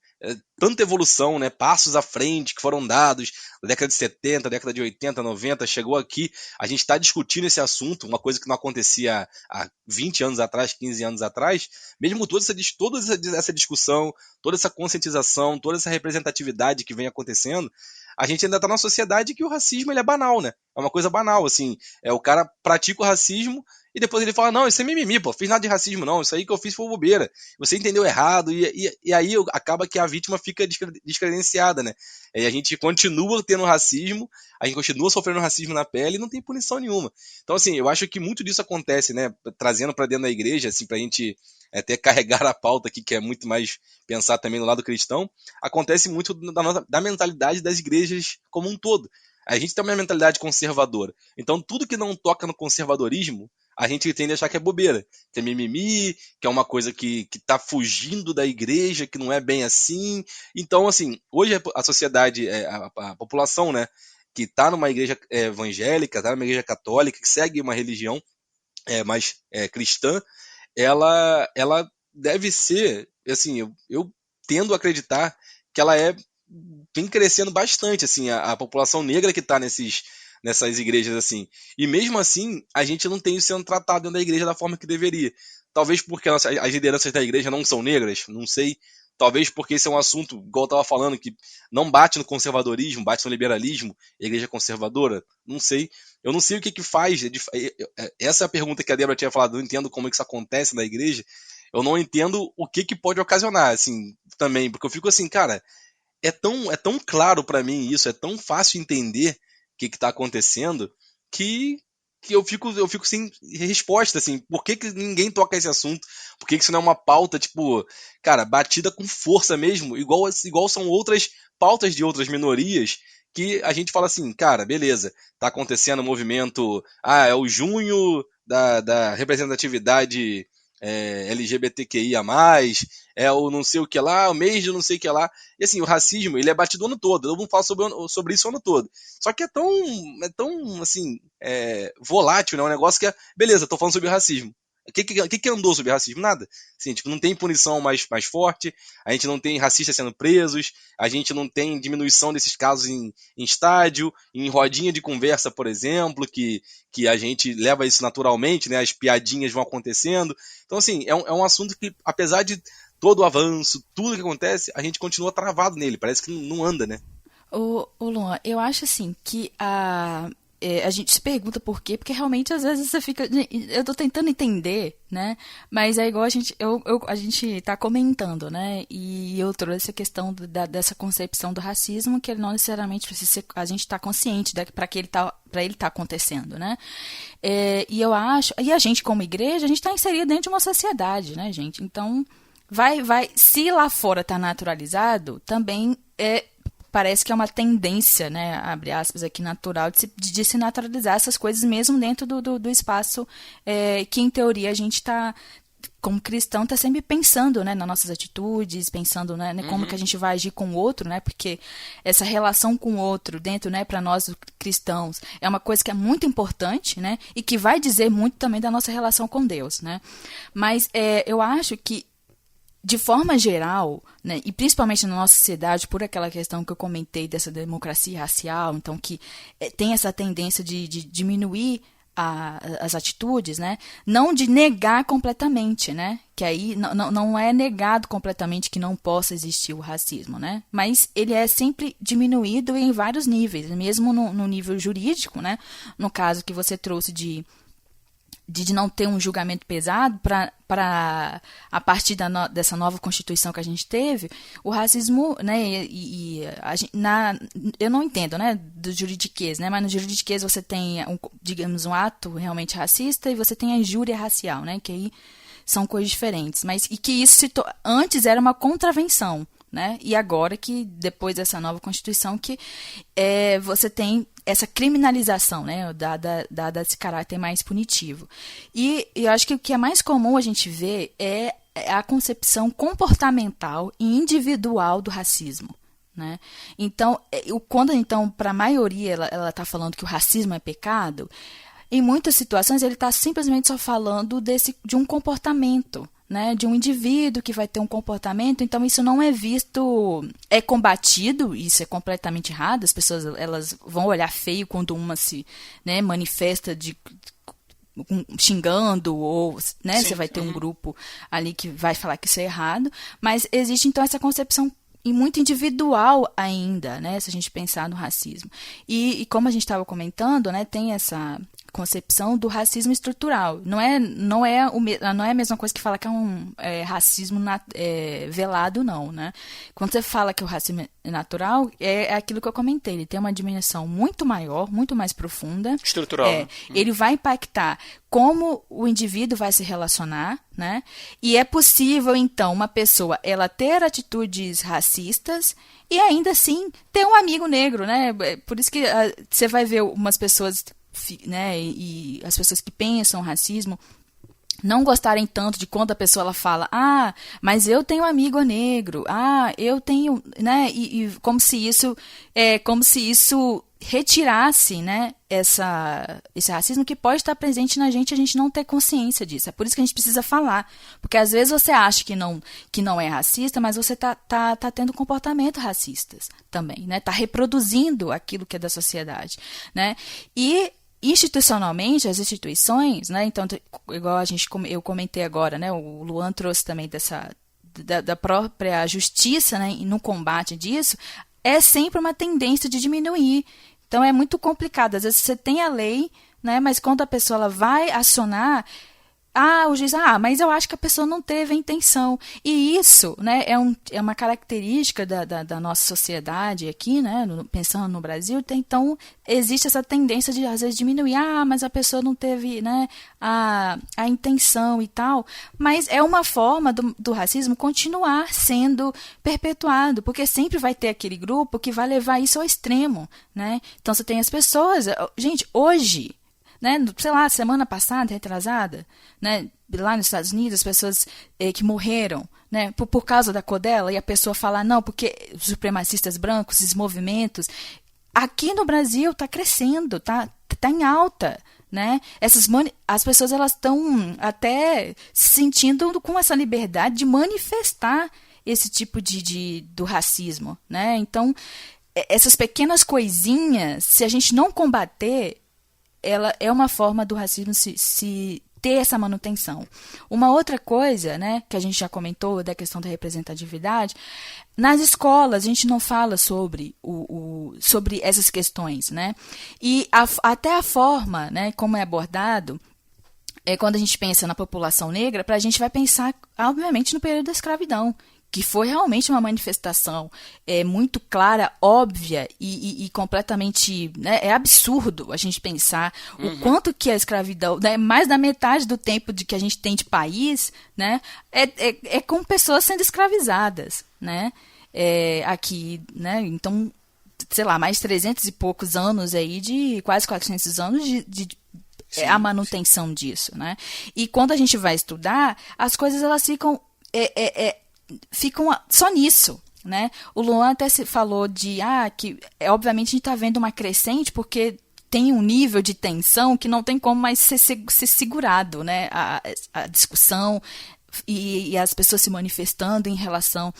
tanta evolução, né, passos à frente que foram dados na década de 70, década de 80, 90, chegou aqui, a gente está discutindo esse assunto, uma coisa que não acontecia há 20 anos atrás, 15 anos atrás, mesmo toda essa discussão, toda essa conscientização, toda essa representatividade que vem acontecendo, a gente ainda está numa sociedade que o racismo ele é banal, né? É uma coisa banal, assim, o cara pratica o racismo e depois ele fala, não, isso é mimimi, pô, fiz nada de racismo não, isso aí que eu fiz foi bobeira, você entendeu errado, e aí acaba que a vítima fica descredenciada, né? E a gente continua tendo racismo, a gente continua sofrendo racismo na pele e não tem punição nenhuma. Então, assim, eu acho que muito disso acontece, né, trazendo para dentro da igreja, assim, pra gente até carregar a pauta aqui, que é muito mais pensar também no lado cristão, acontece muito da mentalidade das igrejas como um todo. A gente tem uma mentalidade conservadora, então tudo que não toca no conservadorismo, a gente tende a achar que é bobeira, que é mimimi, que é uma coisa que tá fugindo da igreja, que não é bem assim. Então, assim, hoje a sociedade, a população, né, que tá numa igreja evangélica, tá numa igreja católica, que segue uma religião mais cristã, ela deve ser, assim, eu tendo a acreditar que ela vem crescendo bastante, assim, a população negra que tá nessas igrejas, assim. E mesmo assim, a gente não tem isso sendo tratado dentro da igreja da forma que deveria. Talvez porque as lideranças da igreja não são negras, não sei. Talvez porque esse é um assunto, igual eu estava falando, que não bate no conservadorismo, bate no liberalismo, igreja conservadora, não sei. Eu não sei o que faz. Essa é a pergunta que a Débora tinha falado, eu não entendo como é que isso acontece na igreja. Eu não entendo o que pode ocasionar, assim, também. Porque eu fico assim, cara, é tão claro para mim isso, é tão fácil entender o que está acontecendo, que eu fico sem resposta, assim, por que ninguém toca esse assunto? Por que isso não é uma pauta, tipo, cara, batida com força mesmo, igual são outras pautas de outras minorias, que a gente fala assim, cara, beleza, tá acontecendo um movimento, é o junho da representatividade LGBTQIA+, é o não sei o que lá, o mês de não sei o que lá. E assim, o racismo, ele é batido o ano todo. Eu não falo sobre isso o ano todo. Só que é tão assim, volátil, né? Um negócio que beleza, tô falando sobre o racismo. O que andou sobre racismo? Nada. Assim, tipo, não tem punição mais forte, a gente não tem racistas sendo presos, a gente não tem diminuição desses casos em estádio, em rodinha de conversa, por exemplo, que a gente leva isso naturalmente, né? As piadinhas vão acontecendo. Então, assim, é um assunto que, apesar de todo o avanço, tudo que acontece, a gente continua travado nele, parece que não anda, né? Ô Luan, eu acho assim que a gente se pergunta por quê, porque realmente às vezes você fica. Eu tô tentando entender, né? Mas é igual a gente tá comentando, né? E eu trouxe a questão dessa concepção do racismo, que ele não necessariamente precisa ser. A gente tá consciente para ele tá acontecendo, né? E eu acho. E a gente, como igreja, a gente tá inserido dentro de uma sociedade, né, gente? Então, se lá fora tá naturalizado, também parece que é uma tendência, né, abre aspas aqui, natural, de se naturalizar essas coisas mesmo dentro do espaço que, em teoria, a gente está, como cristão, está sempre pensando, né, nas nossas atitudes, pensando, né, como que a gente vai agir com o outro, né, porque essa relação com o outro dentro, né, para nós cristãos, é uma coisa que é muito importante, né, e que vai dizer muito também da nossa relação com Deus, né. Mas eu acho que, de forma geral, né, e principalmente na nossa sociedade, por aquela questão que eu comentei dessa democracia racial, então que tem essa tendência de diminuir as atitudes, né, não de negar completamente, né, que aí não é negado completamente que não possa existir o racismo, né, mas ele é sempre diminuído em vários níveis, mesmo no nível jurídico, né, no caso que você trouxe de não ter um julgamento pesado para a partir dessa nova Constituição que a gente teve, o racismo, né, eu não entendo, né, do juridiquês, né, mas no juridiquês você tem, digamos, um ato realmente racista e você tem a injúria racial, né, que aí são coisas diferentes, mas e que isso antes era uma contravenção, né? E agora que, depois dessa nova Constituição, que você tem essa criminalização, né? Dada esse caráter mais punitivo. E eu acho que o que é mais comum a gente ver é a concepção comportamental e individual do racismo. Né? Então, quando para a maioria ela está falando que o racismo é pecado, em muitas situações ele está simplesmente só falando de um comportamento, né? De um indivíduo que vai ter um comportamento. Então isso não é visto, é combatido, isso é completamente errado. As pessoas elas vão olhar feio quando uma se, né, manifesta xingando, ou, né, você vai ter um grupo ali que vai falar que isso é errado, mas existe então essa concepção e muito individual ainda, né, se a gente pensar no racismo. E como a gente estava comentando, né, tem essa concepção do racismo estrutural. Não é a mesma coisa que falar que é um racismo velado, não, né? Quando você fala que o racismo é natural, é aquilo que eu comentei. Ele tem uma dimensão muito maior, muito mais profunda. Estrutural. Ele vai impactar como o indivíduo vai se relacionar, né? E é possível, então, uma pessoa ela ter atitudes racistas e ainda assim ter um amigo negro, né? Por isso que você vai ver umas pessoas, né, e as pessoas que pensam racismo não gostarem tanto de quando a pessoa ela fala, mas eu tenho amigo negro, eu tenho, né, e como se isso retirasse, né, esse racismo que pode estar presente na gente, a gente não ter consciência disso. É por isso que a gente precisa falar, porque às vezes você acha que não é racista, mas você tá tendo comportamentos racistas também, né, tá reproduzindo aquilo que é da sociedade, né, e institucionalmente, as instituições, né, então, igual eu comentei agora, né, o Luan trouxe também da própria justiça, né, no combate disso, é sempre uma tendência de diminuir. Então, é muito complicado. Às vezes, você tem a lei, né, mas quando a pessoa ela vai acionar, o juiz, mas eu acho que a pessoa não teve a intenção. E isso, né, é uma característica da nossa sociedade aqui, né, pensando no Brasil. Então, existe essa tendência de, às vezes, diminuir. Mas a pessoa não teve, né, a intenção e tal. Mas é uma forma do racismo continuar sendo perpetuado, porque sempre vai ter aquele grupo que vai levar isso ao extremo, né? Então, você tem as pessoas... Gente, hoje... né, sei lá, semana passada, retrasada, né, lá nos Estados Unidos, as pessoas que morreram, né, por causa da cor dela, e a pessoa fala, não, porque os supremacistas brancos, esses movimentos, aqui no Brasil está crescendo, tá em alta, né, as pessoas elas estão até se sentindo com essa liberdade de manifestar esse tipo do racismo, né, então, essas pequenas coisinhas, se a gente não combater, ela é uma forma do racismo se ter essa manutenção. Uma outra coisa, né, que a gente já comentou da questão da representatividade, nas escolas a gente não fala sobre essas questões, né, e até a forma, né, como é abordado, quando a gente pensa na população negra, a gente vai pensar, obviamente, no período da escravidão, que foi realmente uma manifestação muito clara, óbvia e completamente... né, é absurdo a gente pensar o quanto que a escravidão, né, mais da metade do tempo que a gente tem de país, né, é com pessoas sendo escravizadas, né, aqui, né, então, sei lá, mais 300 e poucos anos aí, de quase 400 anos a manutenção disso, né, e quando a gente vai estudar, as coisas elas ficam só nisso, né? O Luan até falou que obviamente a gente está vendo uma crescente porque tem um nível de tensão que não tem como mais ser segurado, né? A discussão e as pessoas se manifestando em relação,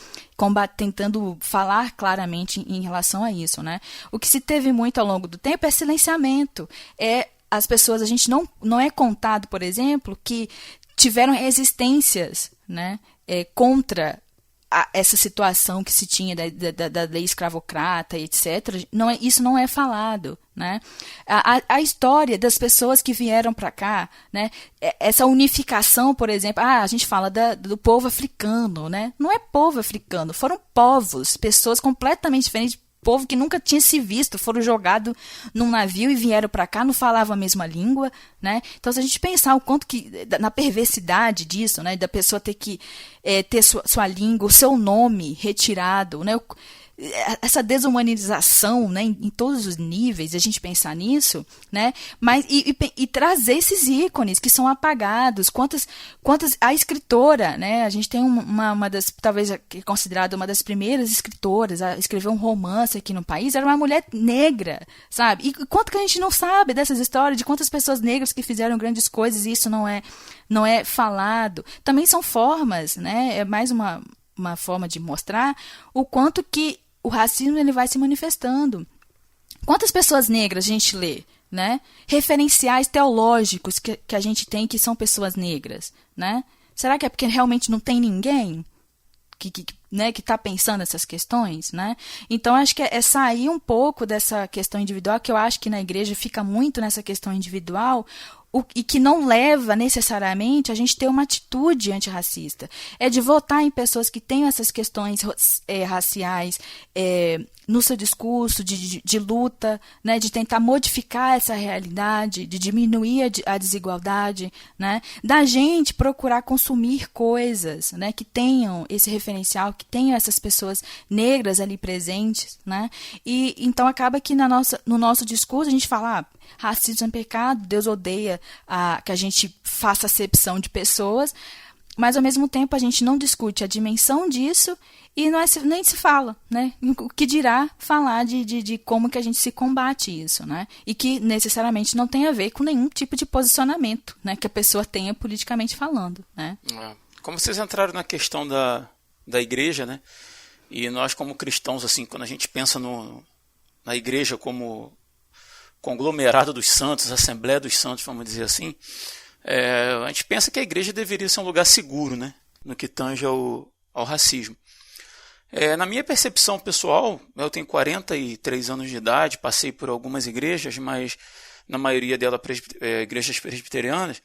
tentando falar claramente em relação a isso, né? O que se teve muito ao longo do tempo é silenciamento, as pessoas, a gente não é contado, por exemplo, que tiveram resistências, né, contra essa situação que se tinha da lei escravocrata, etc. Isso não é falado, né? A história das pessoas que vieram para cá, né? Essa unificação, por exemplo, a gente fala do povo africano, né? Não é povo africano, foram povos, pessoas completamente diferentes, povo que nunca tinha se visto, foram jogados num navio e vieram para cá, não falavam a mesma língua, né? Então, se a gente pensar o quanto que, na perversidade disso, né, da pessoa ter que ter sua língua, o seu nome retirado, né? Essa desumanização, né, em todos os níveis, a gente pensar nisso, né, mas e trazer esses ícones que são apagados, quantas a escritora, né, a gente tem uma das, talvez considerada uma das primeiras escritoras a escrever um romance aqui no país, era uma mulher negra, sabe, e quanto que a gente não sabe dessas histórias, de quantas pessoas negras que fizeram grandes coisas e isso não é falado, também são formas, né, é mais uma forma de mostrar o quanto que o racismo ele vai se manifestando. Quantas pessoas negras a gente lê, né? Referenciais teológicos que a gente tem que são pessoas negras, né? Será que é porque realmente não tem ninguém que está pensando essas questões, né? Então, acho que é sair um pouco dessa questão individual, que eu acho que na igreja fica muito nessa questão individual, e que não leva necessariamente a gente ter uma atitude antirracista. É de votar em pessoas que tenham essas questões raciais no seu discurso, de luta, né, de tentar modificar essa realidade, de diminuir a desigualdade, né, da gente procurar consumir coisas, né, que tenham esse referencial, que tenham essas pessoas negras ali presentes, né, e então acaba que no nosso discurso a gente fala, racismo é pecado, Deus odeia que a gente faça acepção de pessoas, mas ao mesmo tempo a gente não discute a dimensão disso e nem se fala, né? O que dirá falar de como que a gente se combate isso, né? E que necessariamente não tem a ver com nenhum tipo de posicionamento, né? Que a pessoa tenha politicamente falando, né? Como vocês entraram na questão da igreja, né? E nós como cristãos, assim, quando a gente pensa na igreja como conglomerado dos santos, Assembleia dos Santos, vamos dizer assim, a gente pensa que a igreja deveria ser um lugar seguro, né, no que tange ao racismo. Na minha percepção pessoal, eu tenho 43 anos de idade, passei por algumas igrejas, mas na maioria delas igrejas presbiterianas,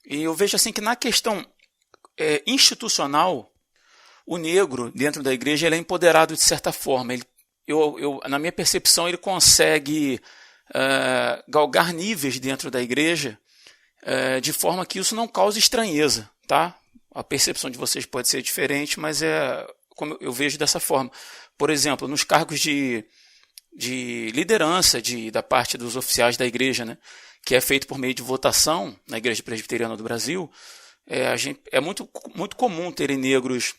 e eu vejo assim que na questão institucional, o negro dentro da igreja ele é empoderado de certa forma. Na minha percepção, ele consegue galgar níveis dentro da igreja de forma que isso não cause estranheza, tá? A percepção de vocês pode ser diferente, mas como eu vejo dessa forma. Por exemplo, nos cargos de liderança da parte dos oficiais da igreja, né, que é feito por meio de votação na Igreja Presbiteriana do Brasil, é muito, muito comum terem negros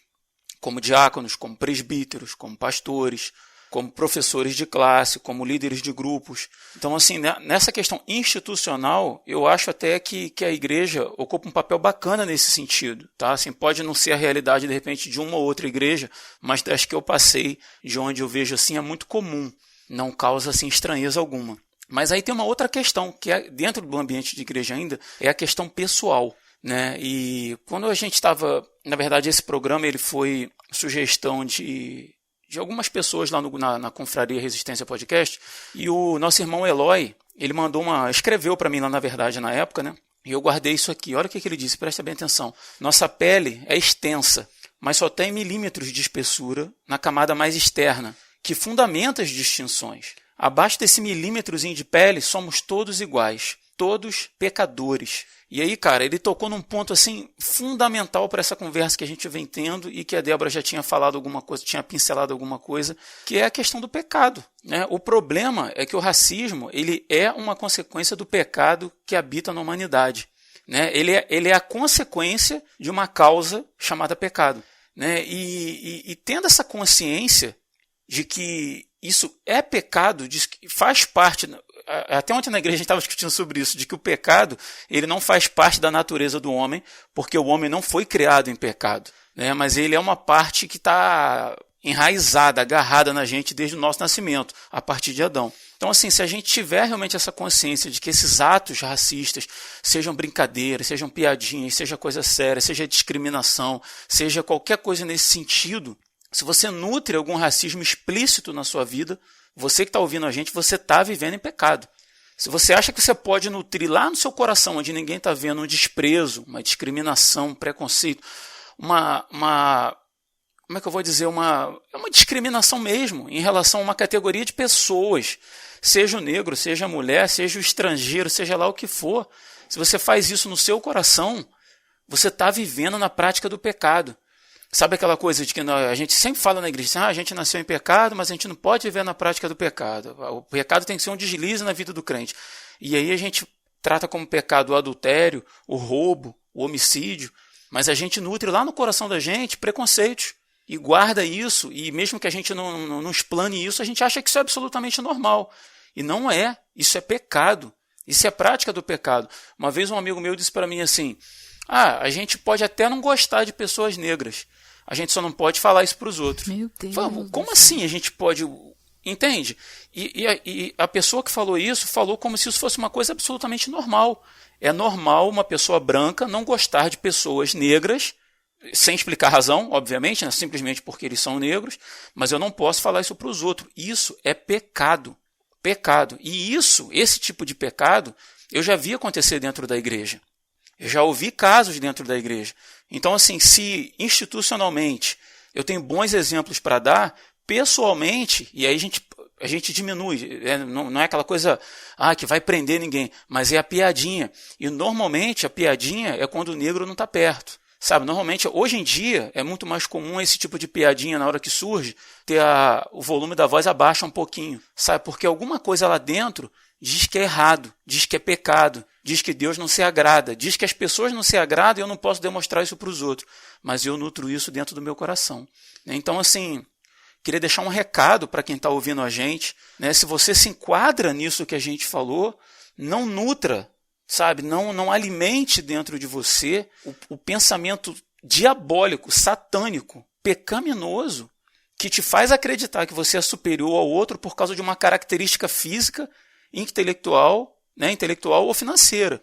como diáconos, como presbíteros, como pastores, como professores de classe, como líderes de grupos. Então, assim, nessa questão institucional, eu acho até que a igreja ocupa um papel bacana nesse sentido. Tá? Assim, pode não ser a realidade, de repente, de uma ou outra igreja, mas das que eu passei, de onde eu vejo assim, é muito comum. Não causa assim, estranheza alguma. Mas aí tem uma outra questão, que é dentro do ambiente de igreja ainda, é a questão pessoal. Né? E quando a gente estava... Na verdade, esse programa ele foi sugestão de algumas pessoas lá na Confraria Resistência Podcast, e o nosso irmão Eloy, ele escreveu para mim lá, na verdade, na época, né? E eu guardei isso aqui. Olha o que ele disse, presta bem atenção. Nossa pele é extensa, mas só tem milímetros de espessura na camada mais externa, que fundamenta as distinções. Abaixo desse milímetrozinho de pele, somos todos iguais, todos pecadores. E aí, cara, ele tocou num ponto assim fundamental para essa conversa que a gente vem tendo e que a Débora já tinha falado alguma coisa, tinha pincelado alguma coisa, que é a questão do pecado. Né? O problema é que o racismo ele é uma consequência do pecado que habita na humanidade. Né? Ele é a consequência de uma causa chamada pecado. Né? E tendo essa consciência de que isso é pecado, faz parte... Até ontem na igreja a gente estava discutindo sobre isso, de que o pecado ele não faz parte da natureza do homem, porque o homem não foi criado em pecado, né? Mas ele é uma parte que está enraizada, agarrada na gente desde o nosso nascimento, a partir de Adão. Então, assim, se a gente tiver realmente essa consciência de que esses atos racistas sejam brincadeiras, sejam piadinhas, seja coisa séria, seja discriminação, seja qualquer coisa nesse sentido, se você nutre algum racismo explícito na sua vida, você que está ouvindo a gente, você está vivendo em pecado. Se você acha que você pode nutrir lá no seu coração, onde ninguém está vendo, um desprezo, uma discriminação, um preconceito, como é que eu vou dizer, uma discriminação mesmo em relação a uma categoria de pessoas, seja o negro, seja a mulher, seja o estrangeiro, seja lá o que for. Se você faz isso no seu coração, você está vivendo na prática do pecado. Sabe aquela coisa de que a gente sempre fala na igreja, a gente nasceu em pecado, mas a gente não pode viver na prática do pecado. O pecado tem que ser um deslize na vida do crente. E aí a gente trata como pecado o adultério, o roubo, o homicídio, mas a gente nutre lá no coração da gente preconceitos. E guarda isso, e mesmo que a gente não explane isso, a gente acha que isso é absolutamente normal. E não é, isso é pecado. Isso é prática do pecado. Uma vez um amigo meu disse para mim assim, a gente pode até não gostar de pessoas negras, a gente só não pode falar isso para os outros. Meu Deus. Falei, como assim a gente pode... Entende? E a pessoa que falou isso, falou como se isso fosse uma coisa absolutamente normal. É normal uma pessoa branca não gostar de pessoas negras, sem explicar a razão, obviamente, né? Simplesmente porque eles são negros, mas eu não posso falar isso para os outros. Isso é pecado. Pecado. E esse tipo de pecado, eu já vi acontecer dentro da igreja. Eu já ouvi casos dentro da igreja. Então, assim, se institucionalmente eu tenho bons exemplos para dar, pessoalmente, e aí a gente diminui, não é aquela coisa que vai prender ninguém, mas é a piadinha. E normalmente a piadinha é quando o negro não está perto. Sabe, normalmente, hoje em dia, é muito mais comum esse tipo de piadinha na hora que surge, ter o volume da voz abaixa um pouquinho, sabe? Porque alguma coisa lá dentro diz que é errado, diz que é pecado, diz que Deus não se agrada, diz que as pessoas não se agradam e eu não posso demonstrar isso para os outros, mas eu nutro isso dentro do meu coração. Então, assim, queria deixar um recado para quem está ouvindo a gente, né? Se você se enquadra nisso que a gente falou, não nutra, sabe, não alimente dentro de você o pensamento diabólico, satânico, pecaminoso, que te faz acreditar que você é superior ao outro por causa de uma característica física, intelectual ou financeira.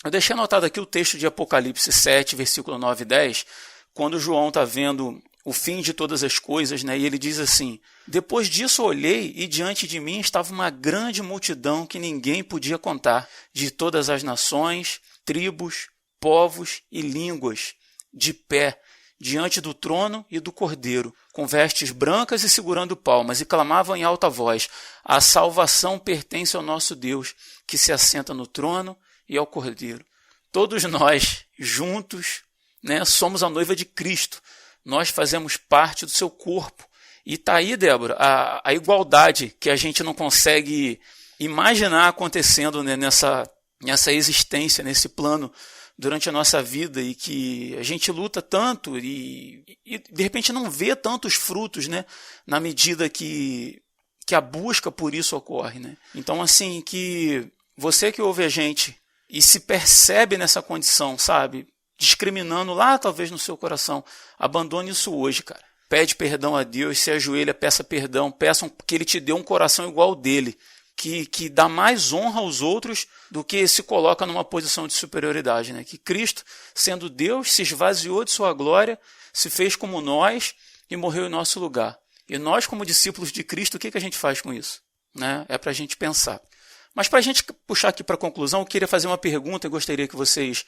Eu deixei anotado aqui o texto de Apocalipse 7, versículo 9 e 10, quando João está vendo o fim de todas as coisas, né? E ele diz assim, depois disso olhei e diante de mim estava uma grande multidão que ninguém podia contar, de todas as nações, tribos, povos e línguas, de pé, diante do trono e do Cordeiro, com vestes brancas e segurando palmas, e clamavam em alta voz, a salvação pertence ao nosso Deus, que se assenta no trono e ao Cordeiro. Todos nós, juntos, né, somos a noiva de Cristo. Nós fazemos parte do seu corpo. E está aí, Débora, a igualdade que a gente não consegue imaginar acontecendo, né, nessa existência, nesse plano durante a nossa vida, e que a gente luta tanto e de repente não vê tantos frutos, né, na medida que a busca por isso ocorre. Né? Então, assim, que você que ouve a gente e se percebe nessa condição, sabe, discriminando lá talvez no seu coração, abandone isso hoje, cara. Pede perdão a Deus, se ajoelha, peça perdão, peça que Ele te dê um coração igual ao dele, que dá mais honra aos outros do que se coloca numa posição de superioridade. Né? Que Cristo, sendo Deus, se esvaziou de sua glória, se fez como nós e morreu em nosso lugar. E nós, como discípulos de Cristo, o que a gente faz com isso? Né? É para a gente pensar. Mas para a gente puxar aqui para a conclusão, eu queria fazer uma pergunta e gostaria que vocês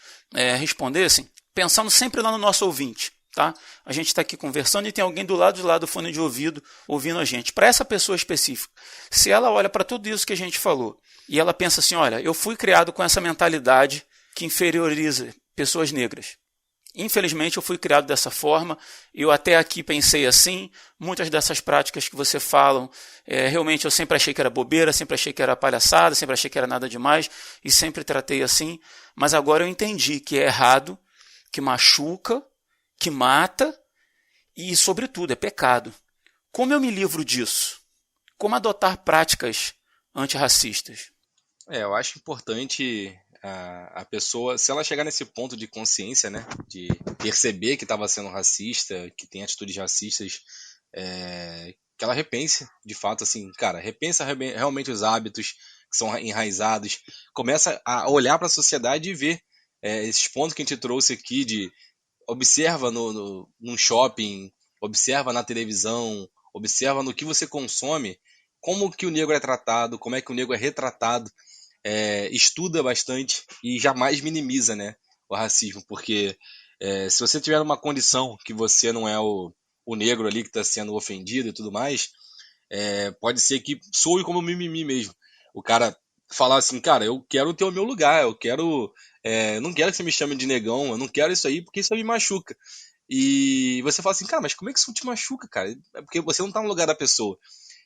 respondessem, pensando sempre lá no nosso ouvinte. Tá? A gente está aqui conversando e tem alguém do lado de lá do fone de ouvido ouvindo a gente. Para essa pessoa específica, se ela olha para tudo isso que a gente falou e ela pensa assim, olha, eu fui criado com essa mentalidade que inferioriza pessoas negras. Infelizmente, eu fui criado dessa forma, eu até aqui pensei assim, muitas dessas práticas que você falam, realmente eu sempre achei que era bobeira, sempre achei que era palhaçada, sempre achei que era nada demais e sempre tratei assim, mas agora eu entendi que é errado, que machuca, que mata e, sobretudo, é pecado. Como eu me livro disso? Como adotar práticas antirracistas? Eu acho importante a pessoa, se ela chegar nesse ponto de consciência, né, de perceber que estava sendo racista, que tem atitudes racistas, que ela repense, de fato, assim, cara, repensa realmente os hábitos que são enraizados, começa a olhar para a sociedade e ver esses pontos que a gente trouxe aqui de observa num shopping, observa na televisão, observa no que você consome, como que o negro é tratado, como é que o negro é retratado, estuda bastante e jamais minimiza, né, o racismo, porque Se você tiver uma condição que você não é o negro ali que está sendo ofendido e tudo mais, pode ser que soe como mimimi mesmo. O cara falar assim, cara, eu quero ter o meu lugar, eu não quero que você me chame de negão, eu não quero isso aí porque isso aí me machuca. E você fala assim, cara, mas como é que isso te machuca, cara? É porque você não tá no lugar da pessoa.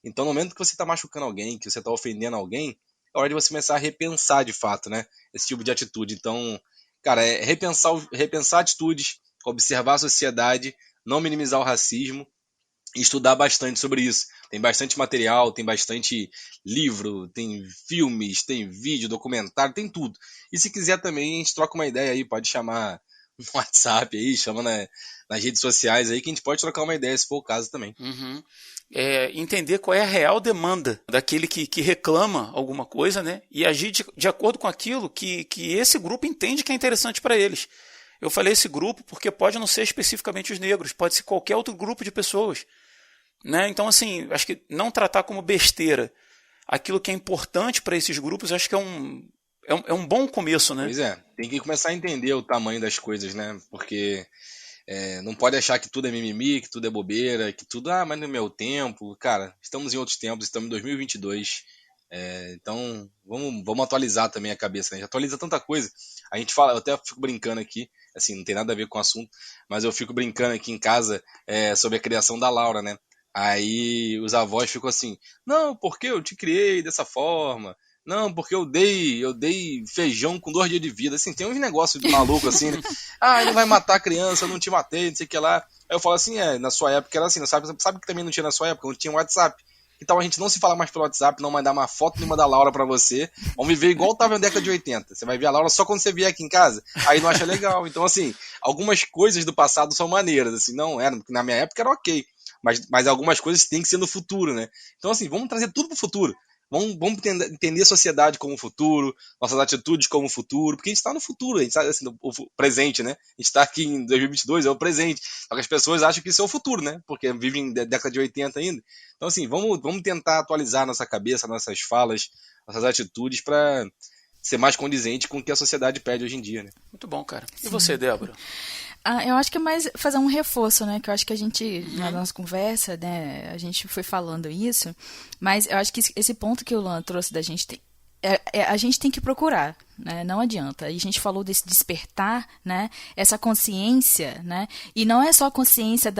Então, no momento que você tá machucando alguém, que você tá ofendendo alguém, é hora de você começar a repensar de fato, né? Esse tipo de atitude. Então, cara, repensar atitudes, observar a sociedade, não minimizar o racismo e estudar bastante sobre isso. Tem bastante material, tem bastante livro, tem filmes, tem vídeo, documentário, tem tudo. E se quiser também, a gente troca uma ideia aí, pode chamar no WhatsApp aí, chama nas redes sociais aí, que a gente pode trocar uma ideia se for o caso também. Uhum. Entender qual é a real demanda daquele que reclama alguma coisa, né? E agir de acordo com aquilo que esse grupo entende que é interessante para eles. Eu falei esse grupo porque pode não ser especificamente os negros, pode ser qualquer outro grupo de pessoas, né? Então, assim, acho que não tratar como besteira aquilo que é importante para esses grupos, acho que é um bom começo, né? Pois é, tem que começar a entender o tamanho das coisas, né? Porque não pode achar que tudo é mimimi, que tudo é bobeira, que tudo, mas no meu tempo. Cara, estamos em outros tempos, estamos em 2022. Então, vamos atualizar também a cabeça, né? A gente atualiza tanta coisa. A gente fala, eu até fico brincando aqui, assim, não tem nada a ver com o assunto, mas eu fico brincando aqui em casa sobre a criação da Laura, né? Aí os avós ficam assim, não, porque eu te criei dessa forma, não, porque eu dei feijão com 2 dias de vida, assim, tem uns negócios de maluco assim, né? Ele vai matar a criança, eu não te matei, não sei o que lá. Aí eu falo assim, na sua época era assim, sabe que também não tinha na sua época, não tinha WhatsApp. Então a gente não se fala mais pelo WhatsApp, não mandar uma foto nenhuma da Laura pra você. Vamos viver igual tava na década de 80. Você vai ver a Laura só quando você vier aqui em casa. Aí não acha legal. Então, assim, algumas coisas do passado são maneiras. Assim, não era, na minha época era ok. Mas algumas coisas têm que ser no futuro, né? Então, assim, vamos trazer tudo pro futuro. Vamos entender a sociedade como futuro, nossas atitudes como futuro, porque a gente está no futuro, a gente está assim, no presente, né? A gente está aqui em 2022, é o presente. Só que as pessoas acham que isso é o futuro, né? Porque vivem na década de 80 ainda. Então, assim, vamos tentar atualizar nossa cabeça, nossas falas, nossas atitudes para ser mais condizente com o que a sociedade pede hoje em dia, né? Muito bom, cara. E você, Débora? Eu acho que é mais fazer um reforço, né? Que eu acho que a gente, na nossa conversa, né, a gente foi falando isso, mas eu acho que esse ponto que o Luan trouxe da gente a gente tem que procurar, né? Não adianta. A gente falou desse despertar, né? Essa consciência, né? E não é só consciência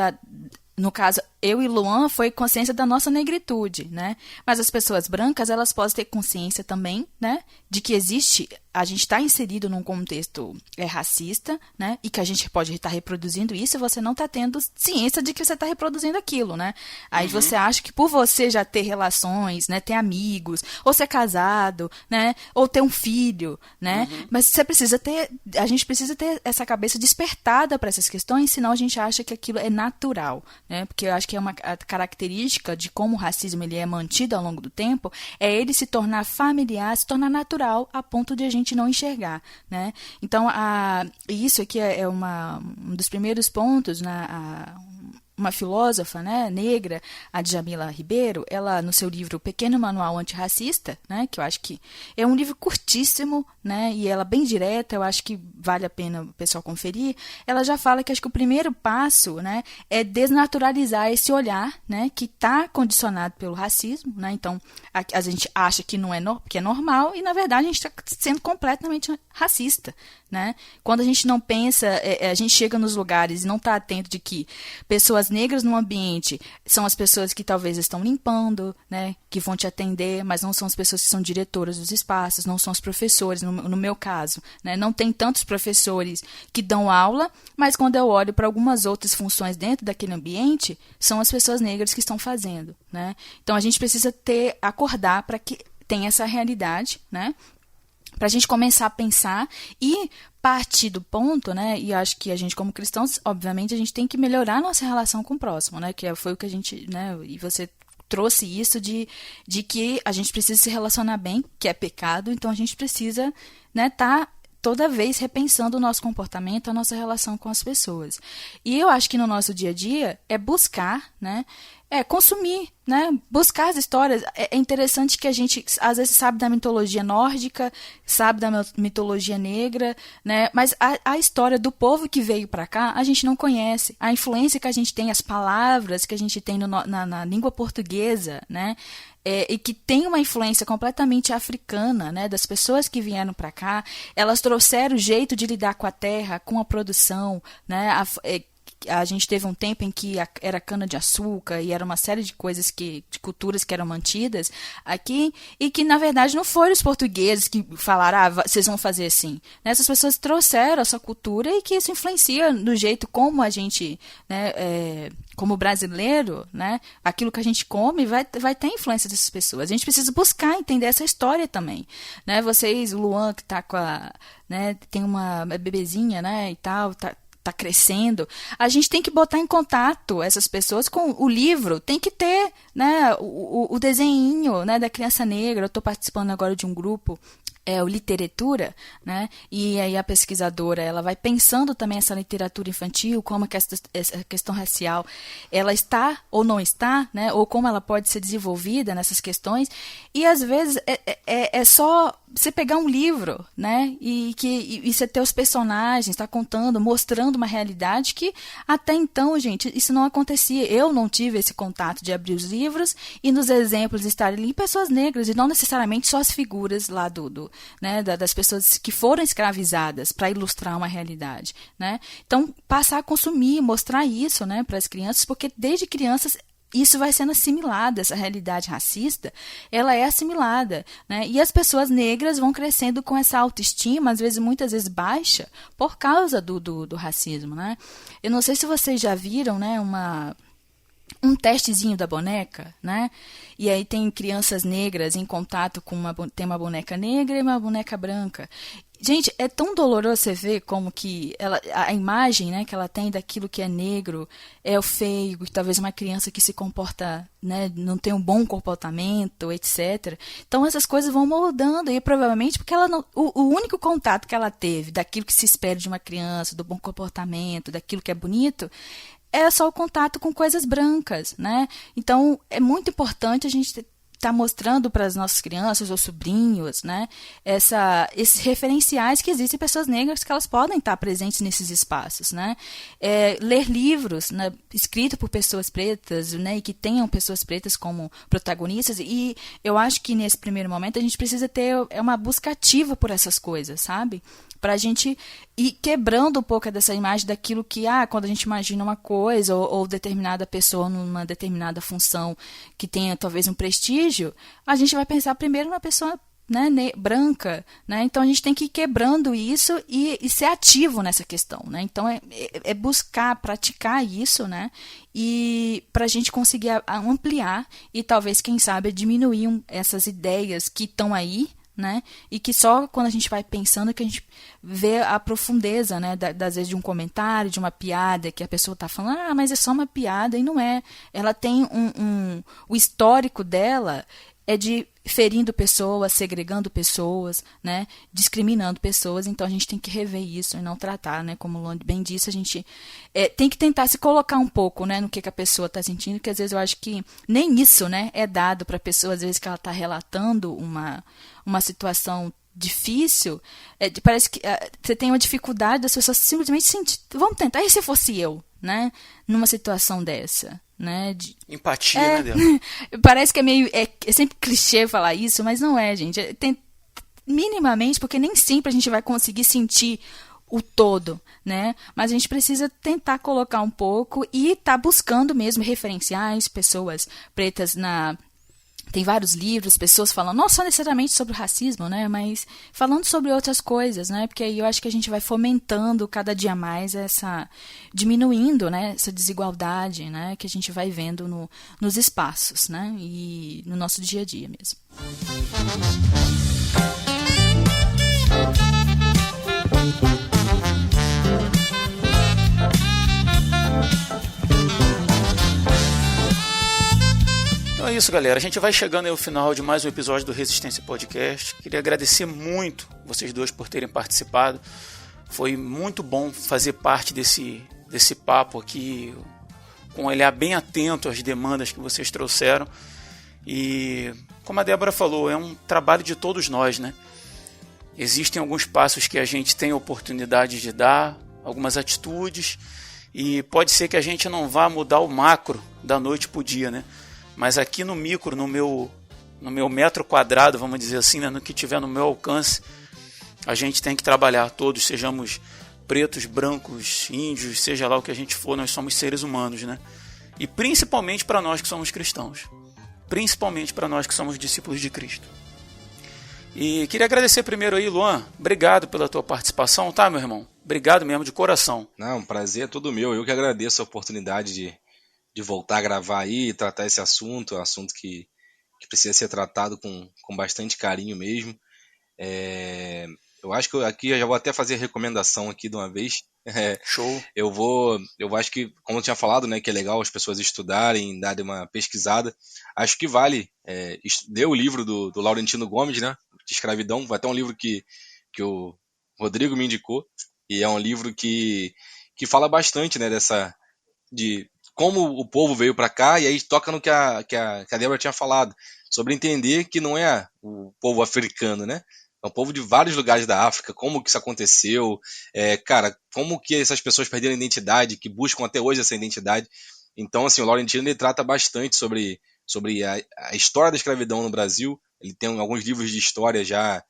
no caso, eu e Luan foi consciência da nossa negritude, né? Mas as pessoas brancas, elas podem ter consciência também, né? De que a gente está inserido num contexto racista, né? E que a gente pode estar reproduzindo isso e você não está tendo ciência de que você está reproduzindo aquilo, né? Aí você acha que por você já ter relações, né? Ter amigos, ou ser casado, né? Ou ter um filho, né? Mas a gente precisa ter essa cabeça despertada para essas questões, senão a gente acha que aquilo é natural, né? Porque eu acho que é uma característica de como o racismo ele é mantido ao longo do tempo, é ele se tornar familiar, se tornar natural, a ponto de a gente não enxergar, né? Então, isso aqui é um dos primeiros pontos, uma filósofa, né, negra, a Djamila Ribeiro, ela, no seu livro Pequeno Manual Antirracista, né, que eu acho que é um livro curtíssimo, né, e ela bem direta, eu acho que vale a pena o pessoal conferir, ela já fala que acho que o primeiro passo, né, é desnaturalizar esse olhar, né, que está condicionado pelo racismo, né, então a gente acha que não é que é normal e, na verdade, a gente está sendo completamente racista, né? Quando a gente não pensa, a gente chega nos lugares e não está atento de que pessoas negras no ambiente são as pessoas que talvez estão limpando, né? Que vão te atender, mas não são as pessoas que são diretoras dos espaços, não são os professores, no meu caso, né? Não tem tantos professores que dão aula, mas quando eu olho para algumas outras funções dentro daquele ambiente, são as pessoas negras que estão fazendo, né? Então a gente precisa acordar para que tenha essa realidade, né? Para a gente começar a pensar e partir do ponto, né? E acho que a gente, como cristãos, obviamente, a gente tem que melhorar a nossa relação com o próximo, né? Que foi o que a gente, né? E você trouxe isso de que a gente precisa se relacionar bem, que é pecado, então a gente precisa, né? toda vez repensando o nosso comportamento, a nossa relação com as pessoas. E eu acho que no nosso dia a dia é buscar, né? Consumir, né? Buscar as histórias. É interessante que a gente, às vezes, sabe da mitologia nórdica, sabe da mitologia negra, né? Mas a história do povo que veio para cá, a gente não conhece. A influência que a gente tem, as palavras que a gente tem na língua portuguesa, né? E que tem uma influência completamente africana, né? Das pessoas que vieram para cá, elas trouxeram o jeito de lidar com a terra, com a produção, né? A gente teve um tempo em que era cana-de-açúcar e era uma série de coisas, de culturas que eram mantidas aqui, e que, na verdade, não foram os portugueses que falaram, vocês vão fazer assim. Né? Essas pessoas trouxeram a sua cultura e que isso influencia no jeito como a gente, né, como brasileiro, né, aquilo que a gente come vai ter influência dessas pessoas. A gente precisa buscar entender essa história também. Né? Vocês, o Luan, que tá né, tem uma bebezinha, né, e tal, tá crescendo, a gente tem que botar em contato essas pessoas com o livro, tem que ter, né, o desenhinho, né, da criança negra. Eu estou participando agora de um grupo, o Literatura, né, e aí a pesquisadora, ela vai pensando também essa literatura infantil, como que essa questão racial, ela está ou não está, né, ou como ela pode ser desenvolvida nessas questões, e às vezes é só você pegar um livro, né, e você ter os personagens, tá contando, mostrando uma realidade que até então, gente, isso não acontecia. Eu não tive esse contato de abrir os livros e nos exemplos estarem ali pessoas negras, e não necessariamente só as figuras lá né, das pessoas que foram escravizadas para ilustrar uma realidade, né? Então, passar a consumir, mostrar isso, né, para as crianças, porque desde crianças isso vai sendo assimilado, essa realidade racista, ela é assimilada, né? E as pessoas negras vão crescendo com essa autoestima, muitas vezes baixa, por causa do racismo, né? Eu não sei se vocês já viram, né, um testezinho da boneca, né? E aí tem crianças negras em contato com tem uma boneca negra e uma boneca branca. Gente, é tão doloroso você ver como que a imagem, né, que ela tem daquilo que é negro é o feio, talvez uma criança que se comporta, né, não tem um bom comportamento, etc. Então essas coisas vão moldando, e provavelmente porque ela o único contato que ela teve daquilo que se espera de uma criança, do bom comportamento, daquilo que é bonito, é só o contato com coisas brancas, né? Então é muito importante a gente está mostrando para as nossas crianças ou sobrinhos, né, esses referenciais que existem pessoas negras, que elas podem estar presentes nesses espaços, né? Ler livros, né, escritos por pessoas pretas, né, e que tenham pessoas pretas como protagonistas. E eu acho que nesse primeiro momento a gente precisa ter uma busca ativa por essas coisas, sabe? Para a gente ir quebrando um pouco dessa imagem daquilo que, quando a gente imagina uma coisa, ou determinada pessoa numa determinada função que tenha talvez um prestígio, a gente vai pensar primeiro numa pessoa, né, branca, né? Então a gente tem que ir quebrando isso e ser ativo nessa questão, né? Então é buscar, praticar isso, né? E para a gente conseguir ampliar e talvez, quem sabe, diminuir essas ideias que estão aí, né? E que só quando a gente vai pensando que a gente vê a profundeza, né, às vezes de um comentário, de uma piada que a pessoa está falando, mas é só uma piada, e não é. Ela tem o histórico dela é de ferindo pessoas, segregando pessoas, né, discriminando pessoas. Então a gente tem que rever isso e não tratar, né, como o Luan bem disse, a gente tem que tentar se colocar um pouco, né, no que a pessoa está sentindo, porque às vezes eu acho que nem isso, né, é dado para a pessoa, às vezes que ela está relatando uma situação difícil, parece que você tem uma dificuldade das pessoas simplesmente sentir, vamos tentar, e se fosse eu, né, numa situação dessa, né, empatia, né, dela? Parece que é sempre clichê falar isso, mas não é, gente. Tem minimamente, porque nem sempre a gente vai conseguir sentir o todo, né? Mas a gente precisa tentar colocar um pouco e tá buscando mesmo referenciais, pessoas pretas Tem vários livros, pessoas falando, não só necessariamente sobre o racismo, né, mas falando sobre outras coisas, né, porque aí eu acho que a gente vai fomentando cada dia mais diminuindo, né, essa desigualdade, né, que a gente vai vendo nos espaços, né, e no nosso dia a dia mesmo. isso, galera. A gente vai chegando aí ao final de mais um episódio do Resistência Podcast. Queria agradecer muito vocês dois por terem participado. Foi muito bom fazer parte desse papo aqui, com um olhar bem atento às demandas que vocês trouxeram. E, como a Débora falou, é um trabalho de todos nós, né? Existem alguns passos que a gente tem a oportunidade de dar, algumas atitudes, e pode ser que a gente não vá mudar o macro da noite para o dia, né? Mas aqui no micro, no meu metro quadrado, vamos dizer assim, né? No que tiver no meu alcance, a gente tem que trabalhar, todos, sejamos pretos, brancos, índios, seja lá o que a gente for, nós somos seres humanos, né? E principalmente para nós que somos cristãos. Principalmente para nós que somos discípulos de Cristo. E queria agradecer primeiro aí, Luan. Obrigado pela tua participação, tá, meu irmão? Obrigado mesmo, de coração. Não, prazer é todo meu. Eu que agradeço a oportunidade de voltar a gravar aí e tratar esse assunto. É um assunto que precisa ser tratado com bastante carinho mesmo. Eu acho que aqui eu já vou até fazer a recomendação aqui de uma vez. Show. Eu acho que, como eu tinha falado, né, que é legal as pessoas estudarem, darem uma pesquisada. Acho que vale ler o livro do Laurentino Gomes, né, de escravidão. Vai até um livro que o Rodrigo me indicou. E é um livro que fala bastante, né, de como o povo veio para cá, e aí toca no que a Débora tinha falado, sobre entender que não é o povo africano, né? É um povo de vários lugares da África, como que isso aconteceu, como que essas pessoas perderam a identidade, que buscam até hoje essa identidade. Então, assim, o Laurentino ele trata bastante sobre a história da escravidão no Brasil. Ele tem alguns livros de história já,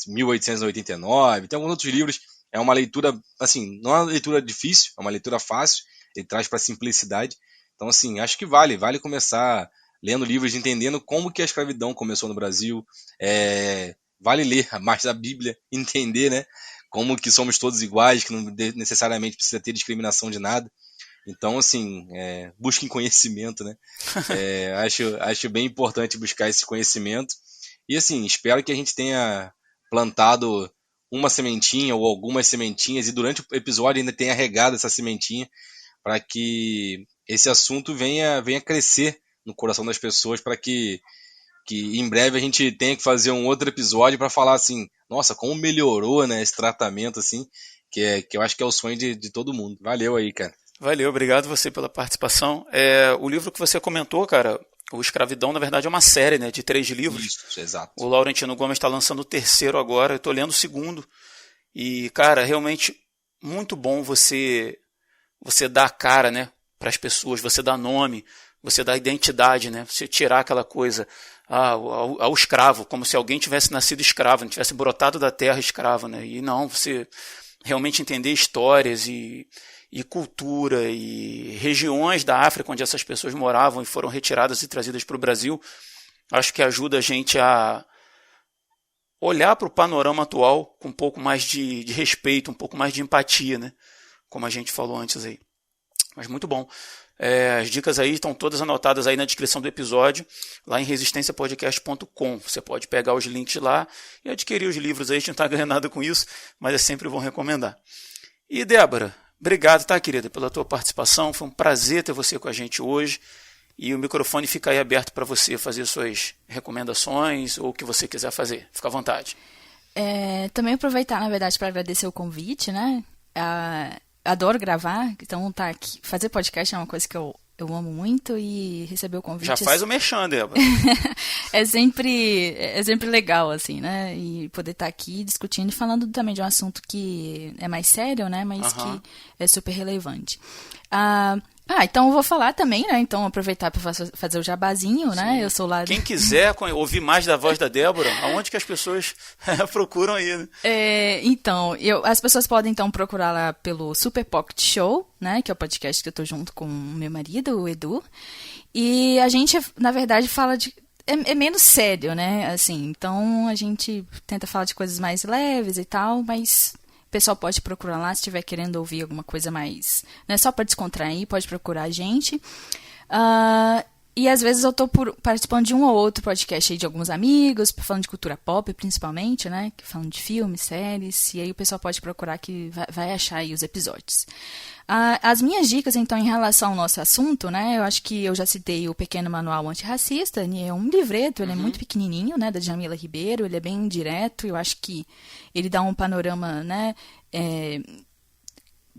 1889, tem alguns outros livros. É uma leitura, assim, não é uma leitura difícil, é uma leitura fácil, ele traz para simplicidade. Então, assim, acho que vale começar lendo livros, entendendo como que a escravidão começou no Brasil. Vale ler mais da Bíblia, entender, né, como que somos todos iguais, que não necessariamente precisa ter discriminação de nada. Então, assim, busquem conhecimento, né? Acho bem importante buscar esse conhecimento. E, assim, espero que a gente tenha plantado uma sementinha ou algumas sementinhas e durante o episódio ainda tenha regado essa sementinha para que esse assunto venha crescer no coração das pessoas, para que em breve a gente tenha que fazer um outro episódio para falar assim, nossa, como melhorou, né, esse tratamento, assim, que eu acho que é o sonho de todo mundo. Valeu aí, cara. Valeu, obrigado você pela participação. O livro que você comentou, cara, o Escravidão, na verdade, é uma série, né, de 3 livros. Isso, exato. O Laurentino Gomes está lançando o 3º agora, eu estou lendo o 2º. E, cara, realmente muito bom você dar a cara, né, para as pessoas, você dar nome, você dar identidade, né, você tirar aquela coisa ao escravo, como se alguém tivesse nascido escravo, não tivesse brotado da terra escravo, né, e não, você realmente entender histórias e cultura e regiões da África onde essas pessoas moravam e foram retiradas e trazidas para o Brasil, acho que ajuda a gente a olhar para o panorama atual com um pouco mais de respeito, um pouco mais de empatia, né? Como a gente falou antes aí. Mas muito bom. As dicas aí estão todas anotadas aí na descrição do episódio, lá em resistenciapodcast.com. Você pode pegar os links lá e adquirir os livros aí, a gente não está ganhando nada com isso, mas é sempre bom recomendar. E Débora, obrigado, tá, querida, pela tua participação. Foi um prazer ter você com a gente hoje. E o microfone fica aí aberto para você fazer suas recomendações ou o que você quiser fazer. Fica à vontade. Também aproveitar, na verdade, para agradecer o convite, né? Adoro gravar, então tá aqui. Fazer podcast é uma coisa que eu amo muito e receber o convite. Já faz o merchan, Débora. é sempre legal, assim, né? E poder estar aqui discutindo e falando também de um assunto que é mais sério, né? Mas que é super relevante. Então eu vou falar também, né? Então aproveitar para fazer o jabazinho, né? Sim. Eu sou lá... Quem quiser ouvir mais da voz da Débora, aonde que as pessoas procuram aí, né? As pessoas podem então procurar lá pelo Super Pocket Show, né? Que é o podcast que eu tô junto com o meu marido, o Edu. E a gente, na verdade, fala de... É menos sério, né? Assim, então a gente tenta falar de coisas mais leves e tal, mas... O pessoal pode procurar lá se estiver querendo ouvir alguma coisa mais... Não é só para descontrair, pode procurar a gente. E às vezes eu tô participando de um ou outro podcast aí de alguns amigos, falando de cultura pop principalmente, né? Falando de filmes, séries, e aí o pessoal pode procurar que vai achar aí os episódios. As minhas dicas, então, em relação ao nosso assunto, né? Eu acho que eu já citei o Pequeno Manual Antirracista, é um livreto, ele é muito pequenininho, né? Da Djamila Ribeiro, ele é bem direto, eu acho que ele dá um panorama, né?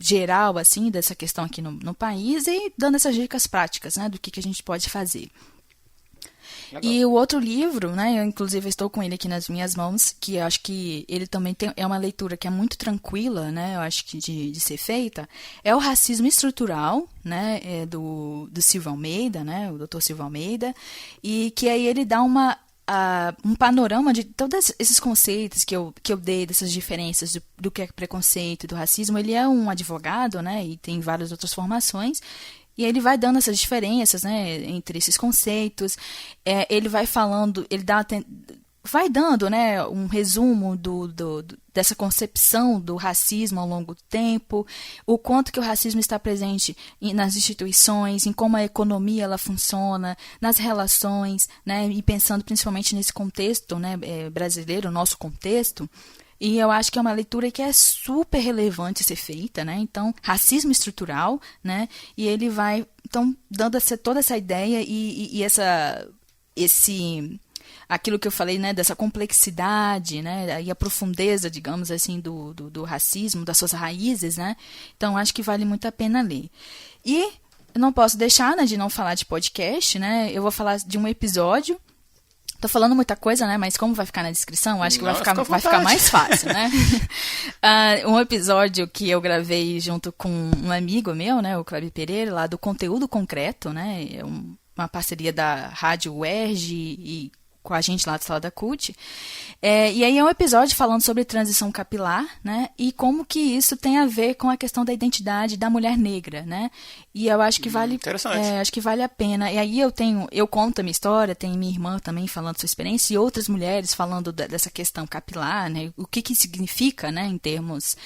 Geral, assim, dessa questão aqui no país e dando essas dicas práticas, né, do que a gente pode fazer. Legal. E o outro livro, né, eu inclusive estou com ele aqui nas minhas mãos, que eu acho que ele também é uma leitura que é muito tranquila, né, eu acho que de ser feita, é o Racismo Estrutural, né, do Silva Almeida, né, o Dr. Silva Almeida, e que aí ele dá um panorama de todos esses conceitos que eu dei, dessas diferenças do que é preconceito e do racismo. Ele é um advogado, né, e tem várias outras formações, e ele vai dando essas diferenças, né, entre esses conceitos. Ele vai falando, vai dando, né, um resumo dessa concepção do racismo ao longo do tempo, o quanto que o racismo está presente nas instituições, em como a economia ela funciona, nas relações, né, e pensando principalmente nesse contexto, né, brasileiro, nosso contexto. E eu acho que é uma leitura que é super relevante ser feita, né? Então, racismo estrutural, né? E ele vai, então, dando toda essa ideia e aquilo que eu falei, né, dessa complexidade, né, e a profundeza, digamos assim, do racismo, das suas raízes, né, então acho que vale muito a pena ler. E eu não posso deixar, né, de não falar de podcast, né, eu vou falar de um episódio. Tô falando muita coisa, né, mas como vai ficar na descrição, acho que vai ficar mais fácil, né. Um episódio que eu gravei junto com um amigo meu, né, o Cláudio Pereira, lá do Conteúdo Concreto, né, é uma parceria da Rádio UERJ e com a gente lá do Sala da CUT. E aí é um episódio falando sobre transição capilar, né? E como que isso tem a ver com a questão da identidade da mulher negra, né? E eu acho que acho que vale a pena. E aí eu conto a minha história, tem minha irmã também falando sua experiência e outras mulheres falando dessa questão capilar, né? O que significa, né? Em termos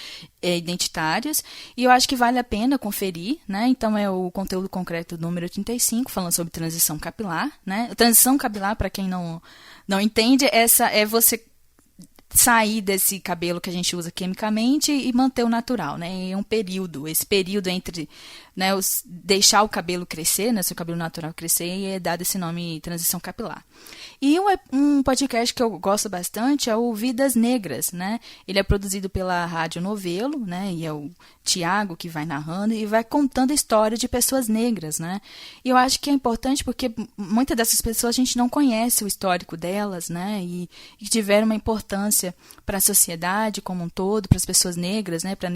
identitários. E eu acho que vale a pena conferir, né? Então é o Conteúdo Concreto número 35, falando sobre transição capilar, né? Transição capilar, para quem não entende, essa é você sair desse cabelo que a gente usa quimicamente e manter o natural, né? É um período, esse período entre, né, deixar o cabelo crescer, né, seu cabelo natural crescer, e é dado esse nome transição capilar. E um podcast que eu gosto bastante é o Vidas Negras, né? Ele é produzido pela Rádio Novelo, né? E é o Tiago que vai narrando e vai contando a história de pessoas negras, né? E eu acho que é importante porque muitas dessas pessoas a gente não conhece o histórico delas, né? E tiveram uma importância para a sociedade como um todo, para as pessoas negras, né? Para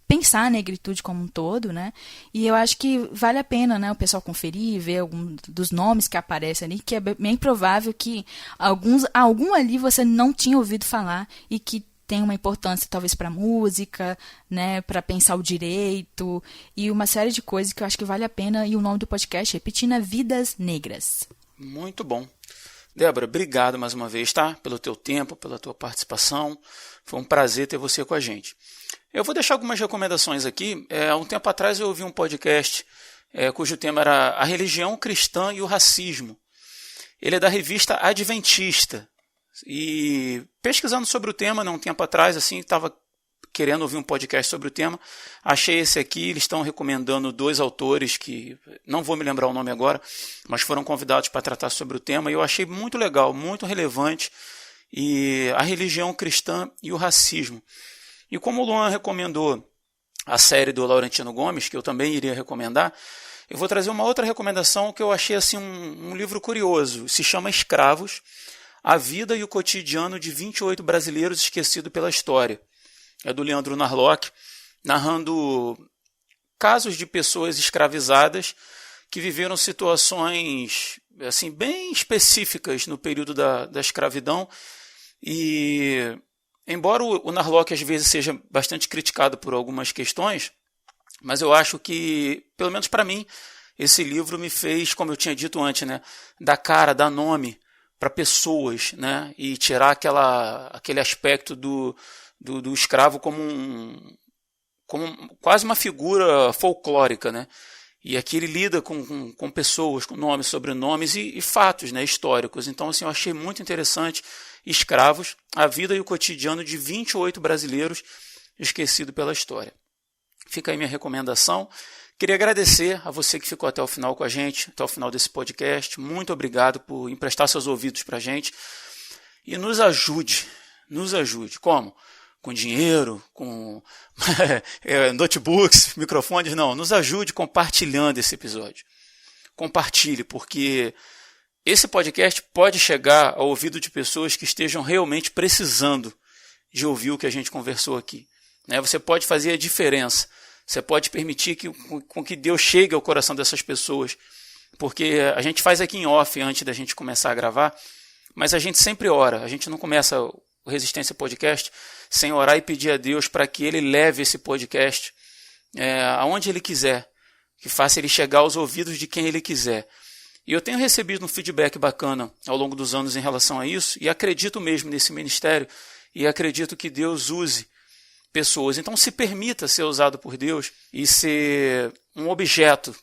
pensar a negritude como um todo, né? E eu acho que vale a pena, né, o pessoal conferir, ver algum dos nomes que aparecem ali, que é bem provável que algum ali você não tinha ouvido falar e que tem uma importância talvez para a música, né, para pensar o direito e uma série de coisas que eu acho que vale a pena. E o nome do podcast, repetindo, é Vidas Negras. Muito bom. Débora, obrigado mais uma vez, tá? Pelo teu tempo, pela tua participação. Foi um prazer ter você com a gente. Eu vou deixar algumas recomendações aqui. Há um tempo atrás eu ouvi um podcast cujo tema era a religião cristã e o racismo. Ele é da revista Adventista. E pesquisando sobre o tema, um tempo atrás, assim, estava querendo ouvir um podcast sobre o tema, achei esse aqui. Eles estão recomendando 2 autores que não vou me lembrar o nome agora, mas foram convidados para tratar sobre o tema, e eu achei muito legal, muito relevante, e a religião cristã e o racismo. E como o Luan recomendou a série do Laurentino Gomes, que eu também iria recomendar, eu vou trazer uma outra recomendação que eu achei assim, um livro curioso. Se chama Escravos, a vida e o cotidiano de 28 brasileiros esquecidos pela história. É do Leandro Narlock, narrando casos de pessoas escravizadas que viveram situações assim, bem específicas no período da escravidão. E embora o Narlock às vezes seja bastante criticado por algumas questões, mas eu acho que, pelo menos para mim, esse livro me fez, como eu tinha dito antes, né, dar cara, dar nome para pessoas, né, e tirar aquele aspecto do escravo como quase uma figura folclórica, né. E aqui ele lida com pessoas, com nomes, sobrenomes e fatos, né, históricos. Então, assim, eu achei muito interessante Escravos, a vida e o cotidiano de 28 brasileiros esquecidos pela história. Fica aí minha recomendação. Queria agradecer a você que ficou até o final com a gente, até o final desse podcast. Muito obrigado por emprestar seus ouvidos para a gente. E nos ajude. Como? Com dinheiro, com notebooks, microfones, não. Nos ajude compartilhando esse episódio. Compartilhe, porque esse podcast pode chegar ao ouvido de pessoas que estejam realmente precisando de ouvir o que a gente conversou aqui. Você pode fazer a diferença. Você pode permitir que Deus chegue ao coração dessas pessoas. Porque a gente faz aqui em off antes da gente começar a gravar, mas a gente sempre ora. A gente não começa o Resistência Podcast sem orar e pedir a Deus para que Ele leve esse podcast aonde Ele quiser, que faça ele chegar aos ouvidos de quem Ele quiser. E eu tenho recebido um feedback bacana ao longo dos anos em relação a isso, e acredito mesmo nesse ministério, e acredito que Deus use pessoas. Então se permita ser usado por Deus e ser um objeto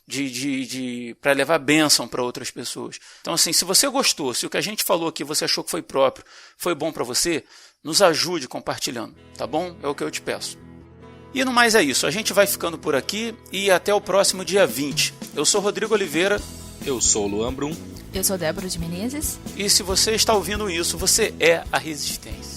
para levar bênção para outras pessoas. Então assim, se você gostou, se o que a gente falou aqui você achou que foi próprio, foi bom para você, nos ajude compartilhando, tá bom? É o que eu te peço. E no mais é isso, a gente vai ficando por aqui e até o próximo dia 20. Eu sou Rodrigo Oliveira. Eu sou o Luan Brum. Eu sou Débora de Menezes. E se você está ouvindo isso, você é a Resistência.